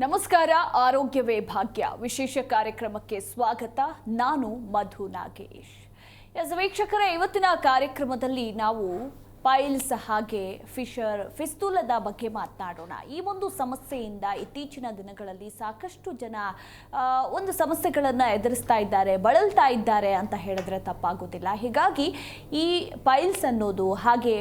ನಮಸ್ಕಾರ. ಆರೋಗ್ಯವೇ ಭಾಗ್ಯ ವಿಶೇಷ ಕಾರ್ಯಕ್ರಮಕ್ಕೆ ಸ್ವಾಗತ. ನಾನು ಮಧು ನಾಗೇಶ್. ವೀಕ್ಷಕರೇ, ಇವತ್ತಿನ ಕಾರ್ಯಕ್ರಮದಲ್ಲಿ ನಾವು ಪೈಲ್ಸ್ ಹಾಗೆ ಫಿಸ್ತುಲದ ಬಗ್ಗೆ ಮಾತನಾಡೋಣ. ಈ ಒಂದು ಸಮಸ್ಯೆಯಿಂದ ಇತ್ತೀಚಿನ ದಿನಗಳಲ್ಲಿ ಸಾಕಷ್ಟು ಜನ ಒಂದು ಸಮಸ್ಯೆಗಳನ್ನು ಎದುರಿಸ್ತಾ ಇದ್ದಾರೆ, ಬಳಲ್ತಾ ಇದ್ದಾರೆ ಅಂತ ಹೇಳಿದ್ರೆ ತಪ್ಪಾಗೋದಿಲ್ಲ. ಹೀಗಾಗಿ ಈ ಪೈಲ್ಸ್ ಅನ್ನೋದು ಹಾಗೆ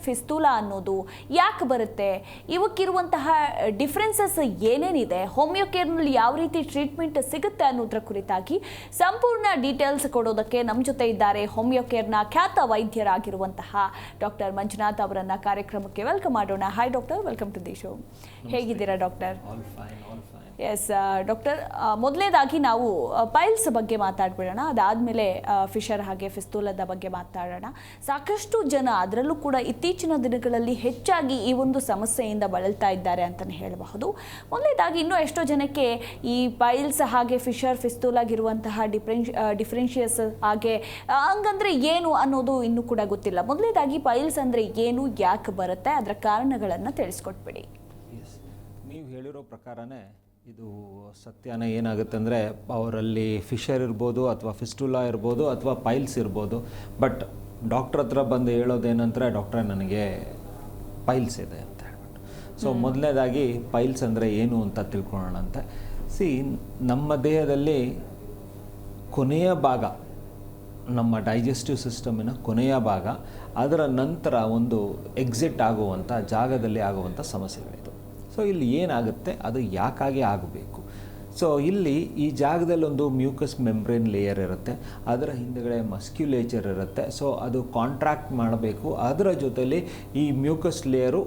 ಫಿಸ್ತುಲಾ ಅನ್ನೋದು ಯಾಕೆ ಬರುತ್ತೆ, ಇವಕ್ಕಿರುವಂತಹ ಡಿಫ್ರೆನ್ಸಸ್ ಏನೇನಿದೆ, ಹೋಮಿಯೋ ಕೇರ್ನಲ್ಲಿ ಯಾವ ರೀತಿ ಟ್ರೀಟ್ಮೆಂಟ್ ಸಿಗುತ್ತೆ ಅನ್ನೋದ್ರ ಕುರಿತಾಗಿ ಸಂಪೂರ್ಣ ಡೀಟೇಲ್ಸ್ ಕೊಡೋದಕ್ಕೆ ನಮ್ಮ ಜೊತೆ ಇದ್ದಾರೆ ಹೋಮಿಯೋ ಕೇರ್ನ ಖ್ಯಾತ ವೈದ್ಯರಾಗಿರುವಂತಹ ಡಾಕ್ಟರ್ ಮಂಜುನಾಥ್ ಅವರನ್ನ ಕಾರ್ಯಕ್ರಮಕ್ಕೆ ವೆಲ್ಕಮ್ ಮಾಡೋಣ. Hi doctor, welcome to the show. ಹೇಗಿದ್ದೀರಾ ಡಾಕ್ಟರ್? ಎಸ್ ಡಾಕ್ಟರ್, ಮೊದಲನೇದಾಗಿ ನಾವು ಪೈಲ್ಸ್ ಬಗ್ಗೆ ಮಾತಾಡ್ಬಿಡೋಣ, ಅದಾದಮೇಲೆ ಫಿಶರ್ ಹಾಗೆ ಫಿಸ್ತುಲದ ಬಗ್ಗೆ ಮಾತಾಡೋಣ. ಸಾಕಷ್ಟು ಜನ, ಅದರಲ್ಲೂ ಕೂಡ ಇತ್ತೀಚಿನ ದಿನಗಳಲ್ಲಿ ಹೆಚ್ಚಾಗಿ ಈ ಒಂದು ಸಮಸ್ಯೆಯಿಂದ ಬಳಲ್ತಾ ಇದ್ದಾರೆ ಅಂತಲೇ ಹೇಳಬಹುದು. ಮೊದಲನೇದಾಗಿ ಇನ್ನೂ ಎಷ್ಟೋ ಜನಕ್ಕೆ ಈ ಪೈಲ್ಸ್ ಹಾಗೆ ಫಿಸ್ತುಲಾಗಿರುವಂತಹ ಡಿಫ್ರೆನ್ಷಿಯಸ್ ಹಾಗೆ ಹಂಗಂದ್ರೆ ಏನು ಅನ್ನೋದು ಇನ್ನೂ ಕೂಡ ಗೊತ್ತಿಲ್ಲ. ಮೊದಲನೇದಾಗಿ ಪೈಲ್ಸ್ ಅಂದರೆ ಏನು, ಯಾಕೆ ಬರುತ್ತೆ, ಅದರ ಕಾರಣಗಳನ್ನು ತಿಳಿಸ್ಕೊಟ್ಬಿಡಿ. ನೀವು ಹೇಳಿರೋ ಪ್ರಕಾರನೇ ಇದು ಸತ್ಯನೇ. ಏನಾಗುತ್ತೆ ಅಂದರೆ ಅವರಲ್ಲಿ ಫಿಶರ್ ಇರ್ಬೋದು ಅಥವಾ ಫಿಸ್ಟುಲಾ ಇರ್ಬೋದು ಅಥವಾ ಪೈಲ್ಸ್ ಇರ್ಬೋದು, ಬಟ್ ಡಾಕ್ಟ್ರ್ ಹತ್ರ ಬಂದು ಹೇಳೋದೇನಂದರೆ ಡಾಕ್ಟ್ರೇ ನನಗೆ ಪೈಲ್ಸ್ ಇದೆ ಅಂತ ಹೇಳ್ಬಿಟ್ಟು. ಸೊ ಮೊದಲನೇದಾಗಿ ಪೈಲ್ಸ್ ಅಂದರೆ ಏನು ಅಂತ ತಿಳ್ಕೊಳ್ಳೋಣಂತೆ. ನಮ್ಮ ದೇಹದಲ್ಲಿ ಕೊನೆಯ ಭಾಗ, ನಮ್ಮ ಡೈಜೆಸ್ಟಿವ್ ಸಿಸ್ಟಮಿನ ಕೊನೆಯ ಭಾಗ, ಅದರ ನಂತರ ಒಂದು ಎಕ್ಸಿಟ್ ಆಗುವಂಥ ಜಾಗದಲ್ಲಿ ಆಗುವಂಥ ಸಮಸ್ಯೆಗಳಿದು. ಸೊ ಇಲ್ಲಿ ಏನಾಗುತ್ತೆ, ಅದು ಯಾಕಾಗಿ ಆಗಬೇಕು. ಸೊ ಇಲ್ಲಿ ಈ ಜಾಗದಲ್ಲಿ ಒಂದು ಮ್ಯೂಕಸ್ ಮೆಂಬ್ರೇನ್ ಲೇಯರ್ ಇರುತ್ತೆ, ಅದರ ಹಿಂದುಗಡೆ ಮಸ್ಕ್ಯುಲೇಚರ್ ಇರುತ್ತೆ. ಸೊ ಅದು ಕಾಂಟ್ರಾಕ್ಟ್ ಮಾಡಬೇಕು. ಅದರ ಜೊತೆಲಿ ಈ ಮ್ಯೂಕಸ್ ಲೇಯರು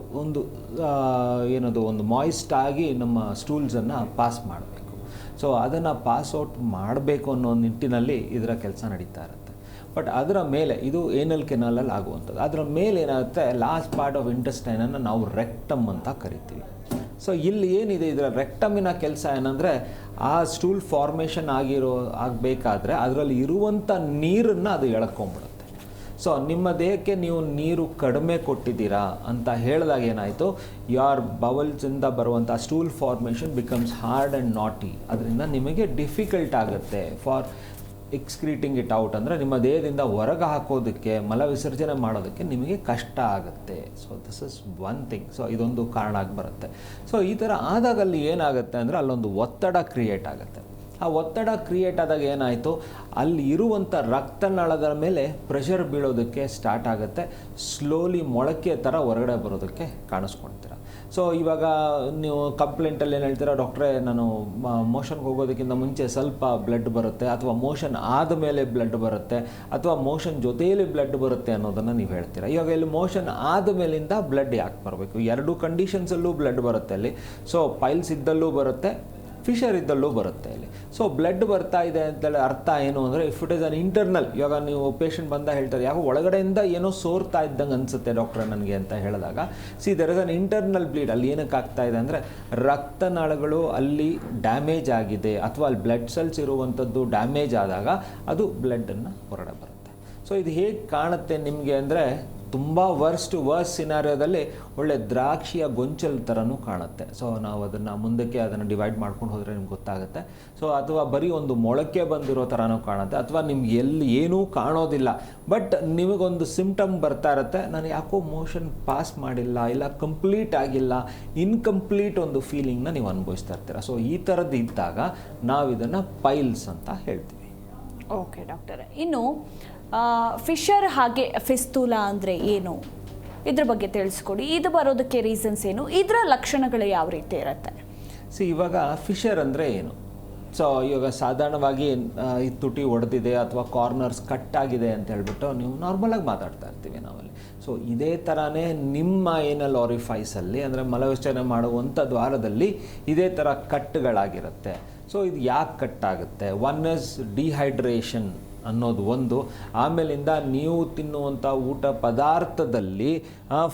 ಒಂದು ಮಾಯ್ಸ್ಟ್ ಆಗಿ ನಮ್ಮ ಸ್ಟೂಲ್ಸನ್ನು ಪಾಸ್ ಮಾಡಬೇಕು. ಸೊ ಅದನ್ನು ಪಾಸ್ ಔಟ್ ಮಾಡಬೇಕು ಅನ್ನೋ ನಿಟ್ಟಿನಲ್ಲಿ ಇದರ ಕೆಲಸ ನಡೀತಾ ಇರುತ್ತೆ. ಬಟ್ ಅದರ ಮೇಲೆ ಇದು ಏನಲ್ ಕೆನಾಲಲ್ಲಿ ಆಗುವಂಥದ್ದು. ಅದರ ಮೇಲೆ ಏನಾಗುತ್ತೆ, ಲಾಸ್ಟ್ ಪಾರ್ಟ್ ಆಫ್ ಇಂಟೆಸ್ಟೈನನ್ನು ನಾವು ರೆಕ್ಟಮ್ ಅಂತ ಕರಿತೀವಿ. ಸೊ ಇಲ್ಲಿ ಏನಿದೆ, ಇದರ ರೆಕ್ಟಮಿನ ಕೆಲಸ ಏನಂದರೆ ಆ ಸ್ಟೂಲ್ ಫಾರ್ಮೇಷನ್ ಆಗಬೇಕಾದ್ರೆ ಅದರಲ್ಲಿ ಇರುವಂಥ ನೀರನ್ನು ಅದು ಎಳ್ಕೊಂಬಿಡುತ್ತೆ. ಸೊ ನಿಮ್ಮ ದೇಹಕ್ಕೆ ನೀವು ನೀರು ಕಡಿಮೆ ಕೊಟ್ಟಿದ್ದೀರಾ ಅಂತ ಹೇಳಿದಾಗ ಏನಾಯಿತು, ಯಾರ್ ಬವಲ್ಸಿಂದ ಬರುವಂಥ stool formation becomes hard and ನಾಟಿ. ಅದರಿಂದ ನಿಮಗೆ ಡಿಫಿಕಲ್ಟ್ ಆಗುತ್ತೆ ಫಾರ್ ಎಕ್ಸ್ಕ್ರೀಟಿಂಗ್ ಇಟ್ ಔಟ್, ಅಂದರೆ ನಿಮ್ಮ ದೇಹದಿಂದ ಹೊರಗೆ ಹಾಕೋದಕ್ಕೆ, ಮಲ ವಿಸರ್ಜನೆ ಮಾಡೋದಕ್ಕೆ ನಿಮಗೆ ಕಷ್ಟ ಆಗುತ್ತೆ. So this is one thing. So ಇದೊಂದು ಕಾರಣ ಆಗಿ ಬರುತ್ತೆ. ಸೊ ಈ ಥರ ಆದಾಗ ಅಲ್ಲಿ ಏನಾಗುತ್ತೆ ಅಂದರೆ ಅಲ್ಲೊಂದು ಒತ್ತಡ ಕ್ರಿಯೇಟ್ ಆಗುತ್ತೆ. ಆ ಒತ್ತಡ ಕ್ರಿಯೇಟ್ ಆದಾಗ ಏನಾಯಿತು, ಅಲ್ಲಿ ಇರುವಂಥ ರಕ್ತನಾಳದ ಮೇಲೆ ಪ್ರೆಷರ್ ಬೀಳೋದಕ್ಕೆ ಸ್ಟಾರ್ಟ್ ಆಗುತ್ತೆ. ಸ್ಲೋಲಿ ಮೊಳಕೆ ಥರ ಹೊರಗಡೆ ಬರೋದಕ್ಕೆ ಕಾಣಿಸ್ಕೊಳ್ತೀರ. ಸೊ ಇವಾಗ ನೀವು ಕಂಪ್ಲೇಂಟಲ್ಲಿ ಏನು ಹೇಳ್ತೀರಾ, ಡಾಕ್ಟ್ರೇ ನಾನು ಮೋಷನ್ಗೆ ಹೋಗೋದಕ್ಕಿಂತ ಮುಂಚೆ ಸ್ವಲ್ಪ ಬ್ಲಡ್ ಬರುತ್ತೆ, ಅಥವಾ ಮೋಷನ್ ಆದಮೇಲೆ ಬ್ಲಡ್ ಬರುತ್ತೆ, ಅಥವಾ ಮೋಷನ್ ಜೊತೆಯಲ್ಲಿ ಬ್ಲಡ್ ಬರುತ್ತೆ ಅನ್ನೋದನ್ನು ನೀವು ಹೇಳ್ತೀರಾ. ಇವಾಗ ಇಲ್ಲಿ ಮೋಷನ್ ಆದಮೇಲಿಂದ ಬ್ಲಡ್ ಯಾಕೆ ಬರಬೇಕು? ಎರಡು ಕಂಡೀಷನ್ಸಲ್ಲೂ ಬ್ಲಡ್ ಬರುತ್ತೆ ಅಲ್ಲಿ. ಸೊ ಪೈಲ್ಸ್ ಇದ್ದಲ್ಲೂ ಬರುತ್ತೆ, ಫಿಶರ್ ಇದ್ದಲ್ಲೂ ಬರುತ್ತೆ ಅಲ್ಲಿ. ಸೊ ಬ್ಲಡ್ ಬರ್ತಾ ಇದೆ ಅಂತೇಳಿ ಅರ್ಥ ಏನು ಅಂದರೆ, if it is an internal, ಇವಾಗ ನೀವು ಪೇಷಂಟ್ ಬಂದ ಹೇಳ್ತಾರೆ ಯಾಕೋ ಒಳಗಡೆಯಿಂದ ಏನೋ ಸೋರ್ತಾ ಇದ್ದಂಗೆ ಅನಿಸುತ್ತೆ ಡಾಕ್ಟ್ರೆ ನನಗೆ ಅಂತ ಹೇಳಿದಾಗ, there is an internal bleed. ಅಲ್ಲಿ ಏನಕ್ಕೆ ಆಗ್ತಾ ಇದೆ ಅಂದರೆ ರಕ್ತನಾಳಗಳು ಅಲ್ಲಿ ಡ್ಯಾಮೇಜ್ ಆಗಿದೆ, ಅಥವಾ ಅಲ್ಲಿ ಬ್ಲಡ್ ಸೆಲ್ಸ್ ಇರುವಂಥದ್ದು ಡ್ಯಾಮೇಜ್ ಆದಾಗ ಅದು ಬ್ಲಡ್ಡನ್ನು ಹೊರಗಡೆ ಬರುತ್ತೆ. ಸೊ ಇದು ಹೇಗೆ ಕಾಣುತ್ತೆ ನಿಮಗೆ ಅಂದರೆ, ತುಂಬ ವರ್ಸ್ಟ್ ಸಿನಾರಿಯೋದಲ್ಲಿ ಒಳ್ಳೆ ದ್ರಾಕ್ಷಿಯ ಗೊಂಚಲು ಥರನೂ ಕಾಣುತ್ತೆ. ಸೊ ನಾವು ಮುಂದಕ್ಕೆ ಅದನ್ನು ಡಿವೈಡ್ ಮಾಡ್ಕೊಂಡು ಹೋದರೆ ನಿಮ್ಗೆ ಗೊತ್ತಾಗುತ್ತೆ. ಸೊ ಅಥವಾ ಬರೀ ಒಂದು ಮೊಳಕೆ ಬಂದಿರೋ ಥರನೂ ಕಾಣುತ್ತೆ, ಅಥವಾ ನಿಮ್ಗೆ ಎಲ್ಲಿ ಏನೂ ಕಾಣೋದಿಲ್ಲ, ಬಟ್ ನಿಮಗೊಂದು ಸಿಂಪ್ಟಮ್ ಬರ್ತಾ ಇರುತ್ತೆ, ನಾನು ಯಾಕೋ ಮೋಷನ್ ಪಾಸ್ ಮಾಡಿಲ್ಲ, ಇಲ್ಲ ಕಂಪ್ಲೀಟ್ ಆಗಿಲ್ಲ, ಇನ್ಕಂಪ್ಲೀಟ್ ಒಂದು ಫೀಲಿಂಗ್ನ ನೀವು ಅನುಭವಿಸ್ತಾ ಇರ್ತೀರ. ಸೊ ಈ ಥರದ್ದು ಇದ್ದಾಗ ನಾವು ಇದನ್ನು ಪೈಲ್ಸ್ ಅಂತ ಹೇಳ್ತೀವಿ. ಓಕೆ ಡಾಕ್ಟರ್, ಇನ್ನು ಫಿಶರ್ ಹಾಗೆ ಫಿಸ್ತುಲಾ ಅಂದರೆ ಏನು, ಇದ್ರ ಬಗ್ಗೆ ತಿಳಿಸ್ಕೊಡಿ. ಇದು ಬರೋದಕ್ಕೆ ರೀಸನ್ಸ್ ಏನು, ಇದರ ಲಕ್ಷಣಗಳು ಯಾವ ರೀತಿ ಇರುತ್ತೆ? ಇವಾಗ ಫಿಶರ್ ಅಂದರೆ ಏನು? ಸೊ ಇವಾಗ ಸಾಧಾರಣವಾಗಿ ಈ ತುಟಿ ಒಡೆದಿದೆ ಅಥವಾ ಕಾರ್ನರ್ಸ್ ಕಟ್ ಆಗಿದೆ ಅಂತ ಹೇಳ್ಬಿಟ್ಟು ನೀವು ನಾರ್ಮಲಾಗಿ ಮಾತಾಡ್ತಾ ಇರ್ತೀವಿ ನಾವಲ್ಲಿ. ಸೊ ಇದೇ ಥರನೇ ನಿಮ್ಮ ಏನಲ್ ಆರಿಫೈಸಲ್ಲಿ, ಅಂದರೆ ಮಲವಿಸರ್ಜನೆ ಮಾಡುವಂಥ ದ್ವಾರದಲ್ಲಿ ಇದೇ ಥರ ಕಟ್ಟುಗಳಾಗಿರುತ್ತೆ. ಸೊ ಇದು ಯಾಕೆ ಕಟ್ಟಾಗುತ್ತೆ? ಒನ್ ಇಸ್ ಡಿಹೈಡ್ರೇಷನ್ ಅನ್ನೋದು ಒಂದು. ಆಮೇಲಿಂದ ನೀವು ತಿನ್ನುವಂಥ ಊಟ ಪದಾರ್ಥದಲ್ಲಿ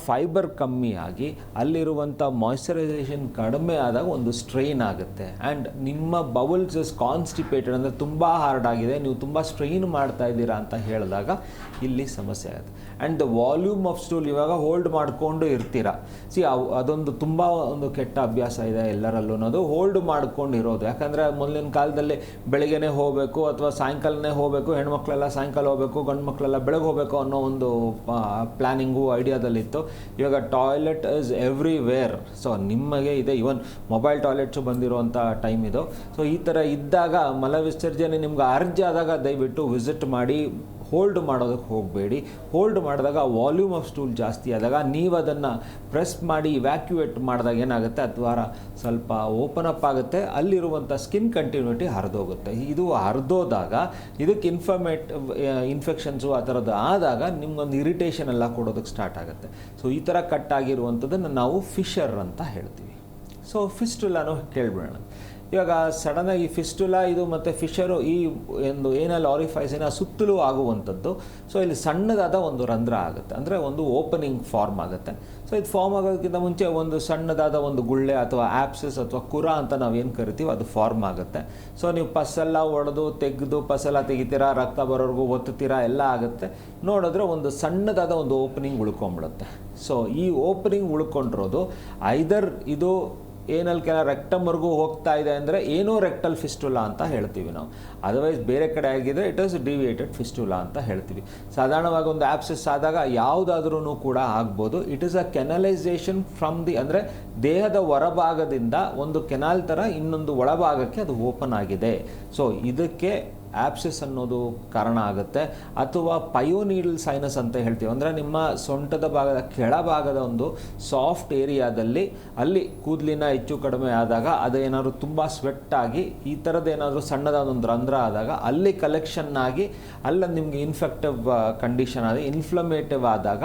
ಫೈಬರ್ ಕಮ್ಮಿಯಾಗಿ ಅಲ್ಲಿರುವಂಥ ಮಾಯ್ಶ್ಚರೈಸೇಷನ್ ಕಡಿಮೆ ಆದಾಗ ಒಂದು ಸ್ಟ್ರೈನ್ ಆಗುತ್ತೆ. ಆ್ಯಂಡ್ ನಿಮ್ಮ ಬೌಲ್ಸ್ ಇಸ್ ಕಾನ್ಸ್ಟಿಪೇಟೆಡ್, ಅಂದರೆ ತುಂಬ ಹಾರ್ಡ್ ಆಗಿದೆ, ನೀವು ತುಂಬ ಸ್ಟ್ರೈನ್ ಮಾಡ್ತಾ ಇದ್ದೀರಾ ಅಂತ ಹೇಳಿದಾಗ ಇಲ್ಲಿ ಸಮಸ್ಯೆ ಆಗುತ್ತೆ. And the volume of stool ಇವಾಗ ಹೋಲ್ಡ್ ಮಾಡಿಕೊಂಡು ಇರ್ತೀರ. ಅದೊಂದು ತುಂಬ ಒಂದು ಕೆಟ್ಟ ಅಭ್ಯಾಸ ಇದೆ ಎಲ್ಲರಲ್ಲೂ, ಅನ್ನೋದು ಹೋಲ್ಡ್ ಮಾಡ್ಕೊಂಡು ಇರೋದು. ಯಾಕಂದರೆ ಮೊದಲಿನ ಕಾಲದಲ್ಲಿ ಬೆಳಗ್ಗೆನೇ ಹೋಗಬೇಕು ಅಥವಾ ಸಾಯಂಕಾಲನೇ ಹೋಗಬೇಕು, ಹೆಣ್ಮಕ್ಳೆಲ್ಲ ಸಾಯಂಕಾಲ ಹೋಗಬೇಕು, ಗಂಡು ಮಕ್ಕಳೆಲ್ಲ ಬೆಳಗ್ಗೆ ಹೋಗಬೇಕು ಅನ್ನೋ ಒಂದು ಪ್ಲ್ಯಾನಿಂಗು ಐಡಿಯಾದಲ್ಲಿತ್ತು. ಇವಾಗ ಟಾಯ್ಲೆಟ್ ಇಸ್ ಎವ್ರಿವೇರ್. ಸೊ ನಿಮಗೆ ಇದೆ, ಇವನ್ ಮೊಬೈಲ್ ಟಾಯ್ಲೆಟ್ಸು ಬಂದಿರುವಂಥ ಟೈಮ್ ಇದು. ಸೊ ಈ ಥರ ಇದ್ದಾಗ ಮಲವಿಸರ್ಜನೆ ನಿಮ್ಗೆ ಅರ್ಜಿ ಆದಾಗ ದಯವಿಟ್ಟು ವಿಸಿಟ್ ಮಾಡಿ, ಹೋಲ್ಡ್ ಮಾಡೋದಕ್ಕೆ ಹೋಗಬೇಡಿ. ಹೋಲ್ಡ್ ಮಾಡಿದಾಗ ವಾಲ್ಯೂಮ್ ಆಫ್ ಸ್ಟೂಲ್ ಜಾಸ್ತಿ ಆದಾಗ ನೀವು ಅದನ್ನು ಪ್ರೆಸ್ ಮಾಡಿ ಇವ್ಯಾಕ್ಯುವೇಟ್ ಮಾಡಿದಾಗ ಏನಾಗುತ್ತೆ, ದ್ವಾರ ಸ್ವಲ್ಪ ಓಪನ್ ಅಪ್ ಆಗುತ್ತೆ, ಅಲ್ಲಿರುವಂಥ ಸ್ಕಿನ್ ಕಂಟಿನ್ಯೂಟಿ ಹರಿದೋಗುತ್ತೆ. ಇದು ಹರಿದೋದಾಗ ಇದಕ್ಕೆ ಇನ್ಫೆಕ್ಷನ್ಸು ಆ ಥರದ್ದು ಆದಾಗ ನಿಮ್ಗೊಂದು ಇರಿಟೇಷನ್ ಎಲ್ಲ ಕೊಡೋದಕ್ಕೆ ಸ್ಟಾರ್ಟ್ ಆಗುತ್ತೆ. ಸೊ ಈ ಥರ ಕಟ್ ಆಗಿರುವಂಥದ್ದನ್ನು ನಾವು ಫಿಶರ್ ಅಂತ ಹೇಳ್ತೀವಿ. ಸೊ ಫಿಸ್ಟುಲಾನು ಕೇಳಿಬಿಡೋಣ. ಇವಾಗ ಸಡನ್ನಾಗಿ ಫಿಸ್ಟುಲಾ ಇದು ಮತ್ತು ಫಿಶರು ಈ ಒಂದು ಏನಲ್ ಆರಿಫೈಸಿನ ಸುತ್ತಲೂ ಆಗುವಂಥದ್ದು. ಸೊ ಇಲ್ಲಿ ಸಣ್ಣದಾದ ಒಂದು ರಂಧ್ರ ಆಗುತ್ತೆ, ಅಂದರೆ ಒಂದು ಓಪನಿಂಗ್ ಫಾರ್ಮ್ ಆಗುತ್ತೆ. ಸೊ ಇದು ಫಾರ್ಮ್ ಆಗೋದಕ್ಕಿಂತ ಮುಂಚೆ ಒಂದು ಸಣ್ಣದಾದ ಒಂದು ಗುಳ್ಳೆ ಅಥವಾ ಆ್ಯಪ್ಸಿಸ್ ಅಥವಾ ಕುರ ಅಂತ ನಾವೇನು ಕರಿತೀವಿ ಅದು ಫಾರ್ಮ್ ಆಗುತ್ತೆ. ಸೊ ನೀವು ಪಸ್ಸೆಲ್ಲ ಒಡೆದು ತೆಗೆದು ಪಸ್ಸೆಲ್ಲ ತೆಗಿತೀರಾ, ರಕ್ತ ಬರೋರ್ಗೂ ಒತ್ತುತ್ತೀರಾ, ಎಲ್ಲ ಆಗುತ್ತೆ. ನೋಡಿದ್ರೆ ಒಂದು ಸಣ್ಣದಾದ ಒಂದು ಓಪನಿಂಗ್ ಉಳ್ಕೊಂಬಿಡುತ್ತೆ. ಸೊ ಈ ಓಪನಿಂಗ್ ಉಳ್ಕೊಂಡಿರೋದು ಐದರ್ ಇದು ಏನಲ್ಕೆಲ್ಲ ರೆಕ್ಟಮ್ವರೆಗೂ ಹೋಗ್ತಾ ಇದೆ ಅಂದರೆ ಏನೋ ರೆಕ್ಟಲ್ ಫಿಸ್ಟುಲಾ ಅಂತ ಹೇಳ್ತೀವಿ ನಾವು. ಅದರ್ವೈಸ್ ಬೇರೆ ಕಡೆ ಆಗಿದ್ರೆ ಇಟ್ ಇಸ್ ಡಿವಿಯೇಟೆಡ್ ಫಿಸ್ಟುಲಾ ಅಂತ ಹೇಳ್ತೀವಿ. ಸಾಧಾರಣವಾಗಿ ಒಂದು ಆ್ಯಪ್ಸಿಸ್ ಆದಾಗ ಯಾವುದಾದ್ರೂ ಕೂಡ ಆಗ್ಬೋದು. ಇಟ್ ಇಸ್ ಅ ಕೆನಲೈಸೇಷನ್ ಫ್ರಮ್ ಅಂದರೆ ದೇಹದ ಹೊರಭಾಗದಿಂದ ಒಂದು ಕೆನಾಲ್ ಥರ ಇನ್ನೊಂದು ಒಳಭಾಗಕ್ಕೆ ಅದು ಓಪನ್ ಆಗಿದೆ. ಸೊ ಇದಕ್ಕೆ ಆ್ಯಪ್ಸಿಸ್ ಅನ್ನೋದು ಕಾರಣ ಆಗುತ್ತೆ. ಅಥವಾ ಪಯೋನೀಡಲ್ ಸೈನಸ್ ಅಂತ ಹೇಳ್ತೀವಿ, ಅಂದರೆ ನಿಮ್ಮ ಸೊಂಟದ ಭಾಗದ ಕೆಳಭಾಗದ ಒಂದು ಸಾಫ್ಟ್ ಏರಿಯಾದಲ್ಲಿ ಅಲ್ಲಿ ಕೂದಲಿನ ಹೆಚ್ಚು ಕಡಿಮೆ ಆದಾಗ ಅದೇನಾದ್ರು ತುಂಬ ಸ್ವೆಟ್ ಆಗಿ ಈ ಥರದ್ದು ಏನಾದರೂ ಸಣ್ಣದಾದ ಒಂದು ರಂಧ್ರ ಆದಾಗ ಅಲ್ಲಿ ಕಲೆಕ್ಷನ್ ಆಗಿ ಅಲ್ಲಿ ನಿಮಗೆ ಇನ್ಫೆಕ್ಟಿವ್ ಕಂಡೀಷನ್ ಆಗಿ ಇನ್ಫ್ಲಮೇಟಿವ್ ಆದಾಗ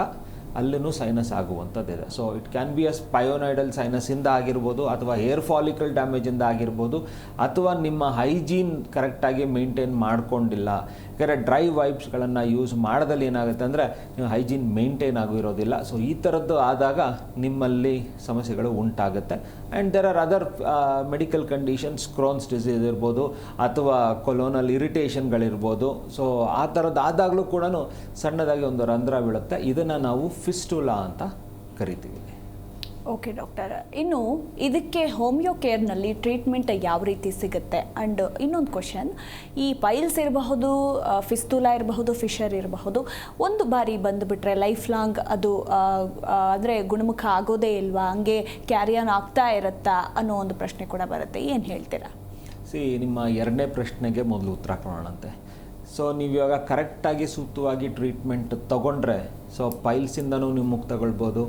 ಅಲ್ಲಿನೂ ಸೈನಸ್ ಆಗುವಂಥದ್ದಿದೆ. So it can be as pilonidal ಸೈನಸ್ಸಿಂದ ಆಗಿರ್ಬೋದು, ಅಥವಾ ಹೇರ್ ಫಾಲಿಕಲ್ ಡ್ಯಾಮೇಜಿಂದ ಆಗಿರ್ಬೋದು, ಅಥವಾ ನಿಮ್ಮ ಹೈಜೀನ್ ಕರೆಕ್ಟಾಗಿ ಮೇಂಟೈನ್ ಮಾಡಿಕೊಂಡಿಲ್ಲ. ಯಾಕಂದರೆ ಡ್ರೈ ವೈಪ್ಸ್ಗಳನ್ನು ಯೂಸ್ ಮಾಡೋದಲ್ಲಿ ಏನಾಗುತ್ತೆ ಅಂದರೆ ನೀವು ಹೈಜೀನ್ ಮೇಂಟೈನ್ ಆಗಿರೋದಿಲ್ಲ. ಸೊ ಈ ಥರದ್ದು ಆದಾಗ ನಿಮ್ಮಲ್ಲಿ ಸಮಸ್ಯೆಗಳು ಉಂಟಾಗುತ್ತೆ. And there are other medical conditions, Crohn's disease ಇರ್ಬೋದು ಅಥವಾ ಕೊಲೋನಲ್ ಇರಿಟೇಷನ್ಗಳಿರ್ಬೋದು. ಸೊ ಆ ಥರದ್ದು ಆದಾಗಲೂ ಕೂಡ ಸಣ್ಣದಾಗಿ ಒಂದು ರಂಧ್ರ ಬೀಳುತ್ತೆ. ಇದನ್ನು ನಾವು ಫಿಸ್ಟುಲಾ ಅಂತ ಕರಿತೀವಿ. ಓಕೆ ಡಾಕ್ಟರ್, ಇನ್ನು ಇದಕ್ಕೆ ಹೋಮಿಯೋ ಕೇರ್ನಲ್ಲಿ ಟ್ರೀಟ್ಮೆಂಟ್ ಯಾವ ರೀತಿ ಸಿಗುತ್ತೆ? ಆ್ಯಂಡ್ ಇನ್ನೊಂದು ಕ್ವಶನ್, ಈ ಪೈಲ್ಸ್ ಇರಬಹುದು, ಫಿಸ್ತುಲಾ ಇರಬಹುದು, ಫಿಶರ್ ಇರಬಹುದು, ಒಂದು ಬಾರಿ ಬಂದುಬಿಟ್ರೆ ಲೈಫ್ ಲಾಂಗ್ ಅದು ಅಂದರೆ ಗುಣಮುಖ ಆಗೋದೇ ಇಲ್ವಾ, ಹಂಗೆ ಕ್ಯಾರಿಯನ್ ಆಗ್ತಾ ಇರುತ್ತಾ ಅನ್ನೋ ಒಂದು ಪ್ರಶ್ನೆ ಕೂಡ ಬರುತ್ತೆ. ಏನು ಹೇಳ್ತೀರಾ? ನಿಮ್ಮ ಎರಡನೇ ಪ್ರಶ್ನೆಗೆ ಮೊದಲು ಉತ್ತರ ಕೊಡೋಣಂತೆ. ಸೊ ನೀವು ಇವಾಗ ಕರೆಕ್ಟಾಗಿ ಸೂಕ್ತವಾಗಿ ಟ್ರೀಟ್ಮೆಂಟ್ ತೊಗೊಂಡ್ರೆ ಸೊ ಪೈಲ್ಸಿಂದನೂ ನೀವು ಮುಕ್ತ ತಗೊಳ್ಬೋದು,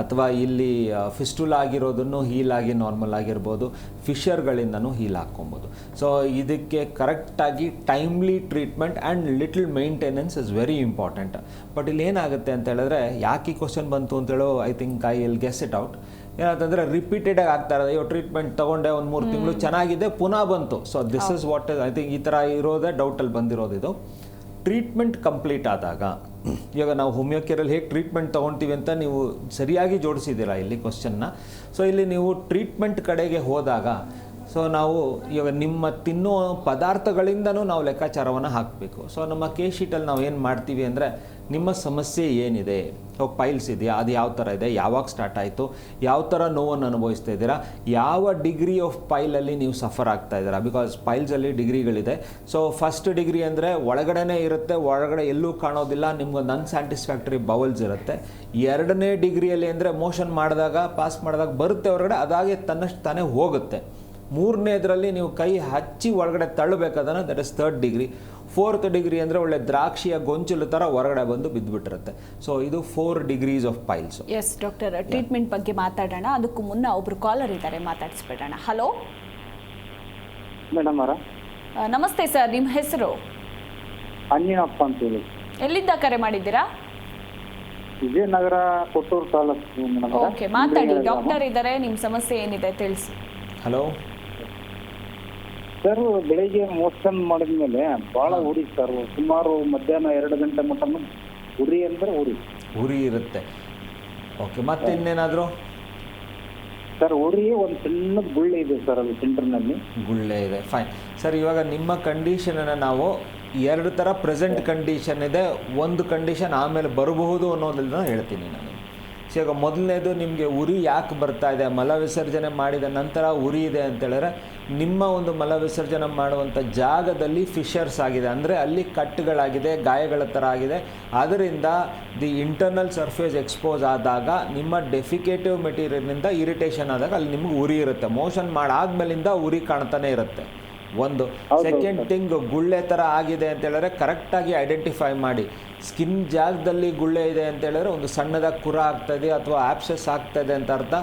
ಅಥವಾ ಇಲ್ಲಿ ಫಿಸ್ಟುಲಾ ಆಗಿರೋದನ್ನು ಹೀಲ್ ಆಗಿ ನಾರ್ಮಲ್ ಆಗಿರ್ಬೋದು, ಫಿಶರ್ಗಳಿಂದನೂ ಹೀಲ್ ಹಾಕ್ಕೊಬೋದು. ಸೊ ಇದಕ್ಕೆ ಕರೆಕ್ಟಾಗಿ timely treatment and little maintenance is very important. But ಇಲ್ಲಿ ಏನಾಗುತ್ತೆ ಅಂತ ಹೇಳಿದ್ರೆ, ಯಾಕೆ ಈ ಕ್ವಶನ್ ಬಂತು ಅಂತೇಳೋ I think I will guess it out. ಏನಂತಂದರೆ ರಿಪೀಟೆಡಾಗಿ ಆಗ್ತಾ ಇರೋದು, ಅಯ್ಯೋ ಟ್ರೀಟ್ಮೆಂಟ್ ತೊಗೊಂಡೆ ಒಂದು 3 ತಿಂಗಳು ಚೆನ್ನಾಗಿದೆ, ಪುನಃ ಬಂತು. So this is what I think ಈ ಥರ ಇರೋದೇ ಡೌಟಲ್ಲಿ ಬಂದಿರೋದು. ಇದು ಟ್ರೀಟ್ಮೆಂಟ್ ಕಂಪ್ಲೀಟ್ ಆದಾಗ, ಇವಾಗ ನಾವು ಹೋಮಿಯೋ ಕೇರಲ್ಲಿ ಹೇಗೆ ಟ್ರೀಟ್ಮೆಂಟ್ ತೊಗೊಳ್ತೀವಿ ಅಂತ ನೀವು ಸರಿಯಾಗಿ ಜೋಡಿಸಿದ್ದೀರಾ ಇಲ್ಲಿ ಕ್ವಶನ್ನ. ಸೊ ಇಲ್ಲಿ ನೀವು ಟ್ರೀಟ್ಮೆಂಟ್ ಕಡೆಗೆ ಹೋದಾಗ ಸೊ ನಾವು ಇವಾಗ ನಿಮ್ಮ ತಿನ್ನೋ ಪದಾರ್ಥಗಳಿಂದನೂ ನಾವು ಲೆಕ್ಕಾಚಾರವನ್ನು ಹಾಕಬೇಕು. ಸೊ ನಮ್ಮ ಕೇಸ್ ಶೀಟಲ್ಲಿ ನಾವು ಏನು ಮಾಡ್ತೀವಿ ಅಂದರೆ, ನಿಮ್ಮ ಸಮಸ್ಯೆ ಏನಿದೆ, ಪೈಲ್ಸ್ ಇದೆಯಾ, ಅದು ಯಾವ ಥರ ಇದೆ, ಯಾವಾಗ ಸ್ಟಾರ್ಟ್ ಆಯಿತು, ಯಾವ ಥರ ನೋವನ್ನು ಅನುಭವಿಸ್ತಾ ಇದ್ದೀರಾ, ಯಾವ ಡಿಗ್ರಿ ಆಫ್ ಪೈಲಲ್ಲಿ ನೀವು ಸಫರ್ ಆಗ್ತಾ ಇದ್ದೀರಾ. ಬಿಕಾಸ್ ಪೈಲ್ಸಲ್ಲಿ ಡಿಗ್ರಿಗಳಿದೆ. ಸೊ ಫಸ್ಟ್ ಡಿಗ್ರಿ ಅಂದರೆ ಒಳಗಡೆನೇ ಇರುತ್ತೆ, ಒಳಗಡೆ ಎಲ್ಲೂ ಕಾಣೋದಿಲ್ಲ, ನಿಮ್ಗೊಂದು ಅನ್ಸ್ಯಾಟಿಸ್ಫ್ಯಾಕ್ಟರಿ ಬೌಲ್ಸ್ ಇರುತ್ತೆ. 2ನೇ ಡಿಗ್ರಿಯಲ್ಲಿ ಅಂದರೆ ಮೋಷನ್ ಮಾಡಿದಾಗ, ಪಾಸ್ ಮಾಡಿದಾಗ ಬರುತ್ತೆ ಹೊರಗಡೆ, ಅದಾಗೆ ತನ್ನಷ್ಟು ತಾನೇ ಹೋಗುತ್ತೆ. 3ನೇದರಲ್ಲಿ ನೀವು ಕೈ ಹಚ್ಚಿ ಒಳಗಡೆ ತಳ್ಳಬೇಕಾದನ್ನು, that is 3rd degree. 4th degree ಅಂದರೆ ಒಳ್ಳೆ ದ್ರಾಕ್ಷಿಯ ಗೊಂಚಲು ಥರ ಹೊರಗಡೆ ಬಂದು ಬಿದ್ದುಬಿಟ್ಟಿರುತ್ತೆ. ಸೊ ಇದು 4 degrees of piles. Yes doctor, treatment ಬಗ್ಗೆ ಮಾತಾಡೋಣ. ಅದಕ್ಕೂ ಮುನ್ನ ಒಬ್ರು ಕಾಲರ್ ಇದ್ದಾರೆ, ಮಾತಾಡಿಸ್ಬಿಡೋಣ. ಹಲೋ ಮೇಡಮ್ ಅವರ. ನಮಸ್ತೆ ಸರ್, ನಿಮ್ಮ ಹೆಸರು? ಅಂಜಿನಪ್ಪ ಅಂತೇಳಿ. ಎಲ್ಲಿಂದ ಕರೆ ಮಾಡಿದ್ದೀರಾ? ವಿಜಯನಗರ, ಕೊಟ್ಟೂರು ತಾಲೂಕು. ಓಕೆ, ಮಾತಾಡಿ. ಡಾಕ್ಟರ್ ಇದ್ದಾರೆ, ನಿಮ್ಮ ಸಮಸ್ಯೆ ಏನಿದೆ ತಿಳಿಸಿ. ಹಲೋ ಸರ್ ಬೆಳಿಗ್ಗೆ ಮೋಷನ್ ಮಾಡಿದ್ಮೇಲೆ ಬಹಳ ಉರಿ ಸರ್, ಸುಮಾರು ಮಧ್ಯಾಹ್ನ 2 ಗಂಟೆ ಮಟ್ಟನು ಉರಿ ಅಂದ್ರೆ ಉರಿ ಇರುತ್ತೆ. ಓಕೆ, ಮತ್ತೆ ಇನ್ನೇನಾದರೂ? ಸರ್ ಉರಿ ಒಂದು ಸಣ್ಣ ಗುಳ್ಳೆ ಇದೆ ಸರ್, ಅದು ಸೆಂಟರ್ನಲ್ಲಿ ಗುಳ್ಳೆ ಇದೆ. ಫೈನ್ ಸರ್, ಇವಾಗ ನಿಮ್ಮ ಕಂಡೀಷನನ್ನು ನಾವು 2 ಥರ ಪ್ರೆಸೆಂಟ್ ಕಂಡೀಷನ್ ಇದೆ, ಒಂದು ಕಂಡೀಷನ್ ಆಮೇಲೆ ಬರಬಹುದು ಅನ್ನೋದನ್ನ ಹೇಳ್ತೀನಿ ನಾನು. ಸೊ ಈಗ ಮೊದಲನೇದು, ನಿಮಗೆ ಉರಿ ಯಾಕೆ ಬರ್ತಾ ಇದೆ, ಮಲ ವಿಸರ್ಜನೆ ಮಾಡಿದ ನಂತರ ಉರಿ ಇದೆ ಅಂತೇಳಿದ್ರೆ ನಿಮ್ಮ ಒಂದು ಮಲ ವಿಸರ್ಜನೆ ಮಾಡುವಂಥ ಜಾಗದಲ್ಲಿ ಫಿಶರ್ಸ್ ಆಗಿದೆ, ಅಂದರೆ ಅಲ್ಲಿ ಕಟ್ಟುಗಳಾಗಿದೆ, ಗಾಯಗಳ ಥರ ಆಗಿದೆ. ಅದರಿಂದ ದಿ ಇಂಟರ್ನಲ್ ಸರ್ಫೇಸ್ ಎಕ್ಸ್ಪೋಸ್ ಆದಾಗ ನಿಮ್ಮ ಡೆಫಿಕೇಟಿವ್ ಮೆಟೀರಿಯಲ್ನಿಂದ ಇರಿಟೇಷನ್ ಆದಾಗ ಅಲ್ಲಿ ನಿಮ್ಗೆ ಉರಿ ಇರುತ್ತೆ. ಮೋಷನ್ ಮಾಡಾದ್ಮೇಲಿಂದ ಉರಿ ಕಾಣ್ತಾನೆ ಇರುತ್ತೆ. ಒಂದು ಸೆಕೆಂಡ್ ಥಿಂಗ್, ಗುಳ್ಳೆ ಥರ ಆಗಿದೆ ಅಂತ ಹೇಳಿದ್ರೆ ಕರೆಕ್ಟಾಗಿ ಐಡೆಂಟಿಫೈ ಮಾಡಿ. ಸ್ಕಿನ್ ಜಾಗದಲ್ಲಿ ಗುಳ್ಳೆ ಇದೆ ಅಂತ ಹೇಳಿದ್ರೆ ಒಂದು ಸಣ್ಣದಾಗಿ ಕುರ ಆಗ್ತಾಯಿದೆ ಅಥವಾ ಆಪ್ಸೆಸ್ ಆಗ್ತಾಯಿದೆ ಅಂತ ಅರ್ಥ.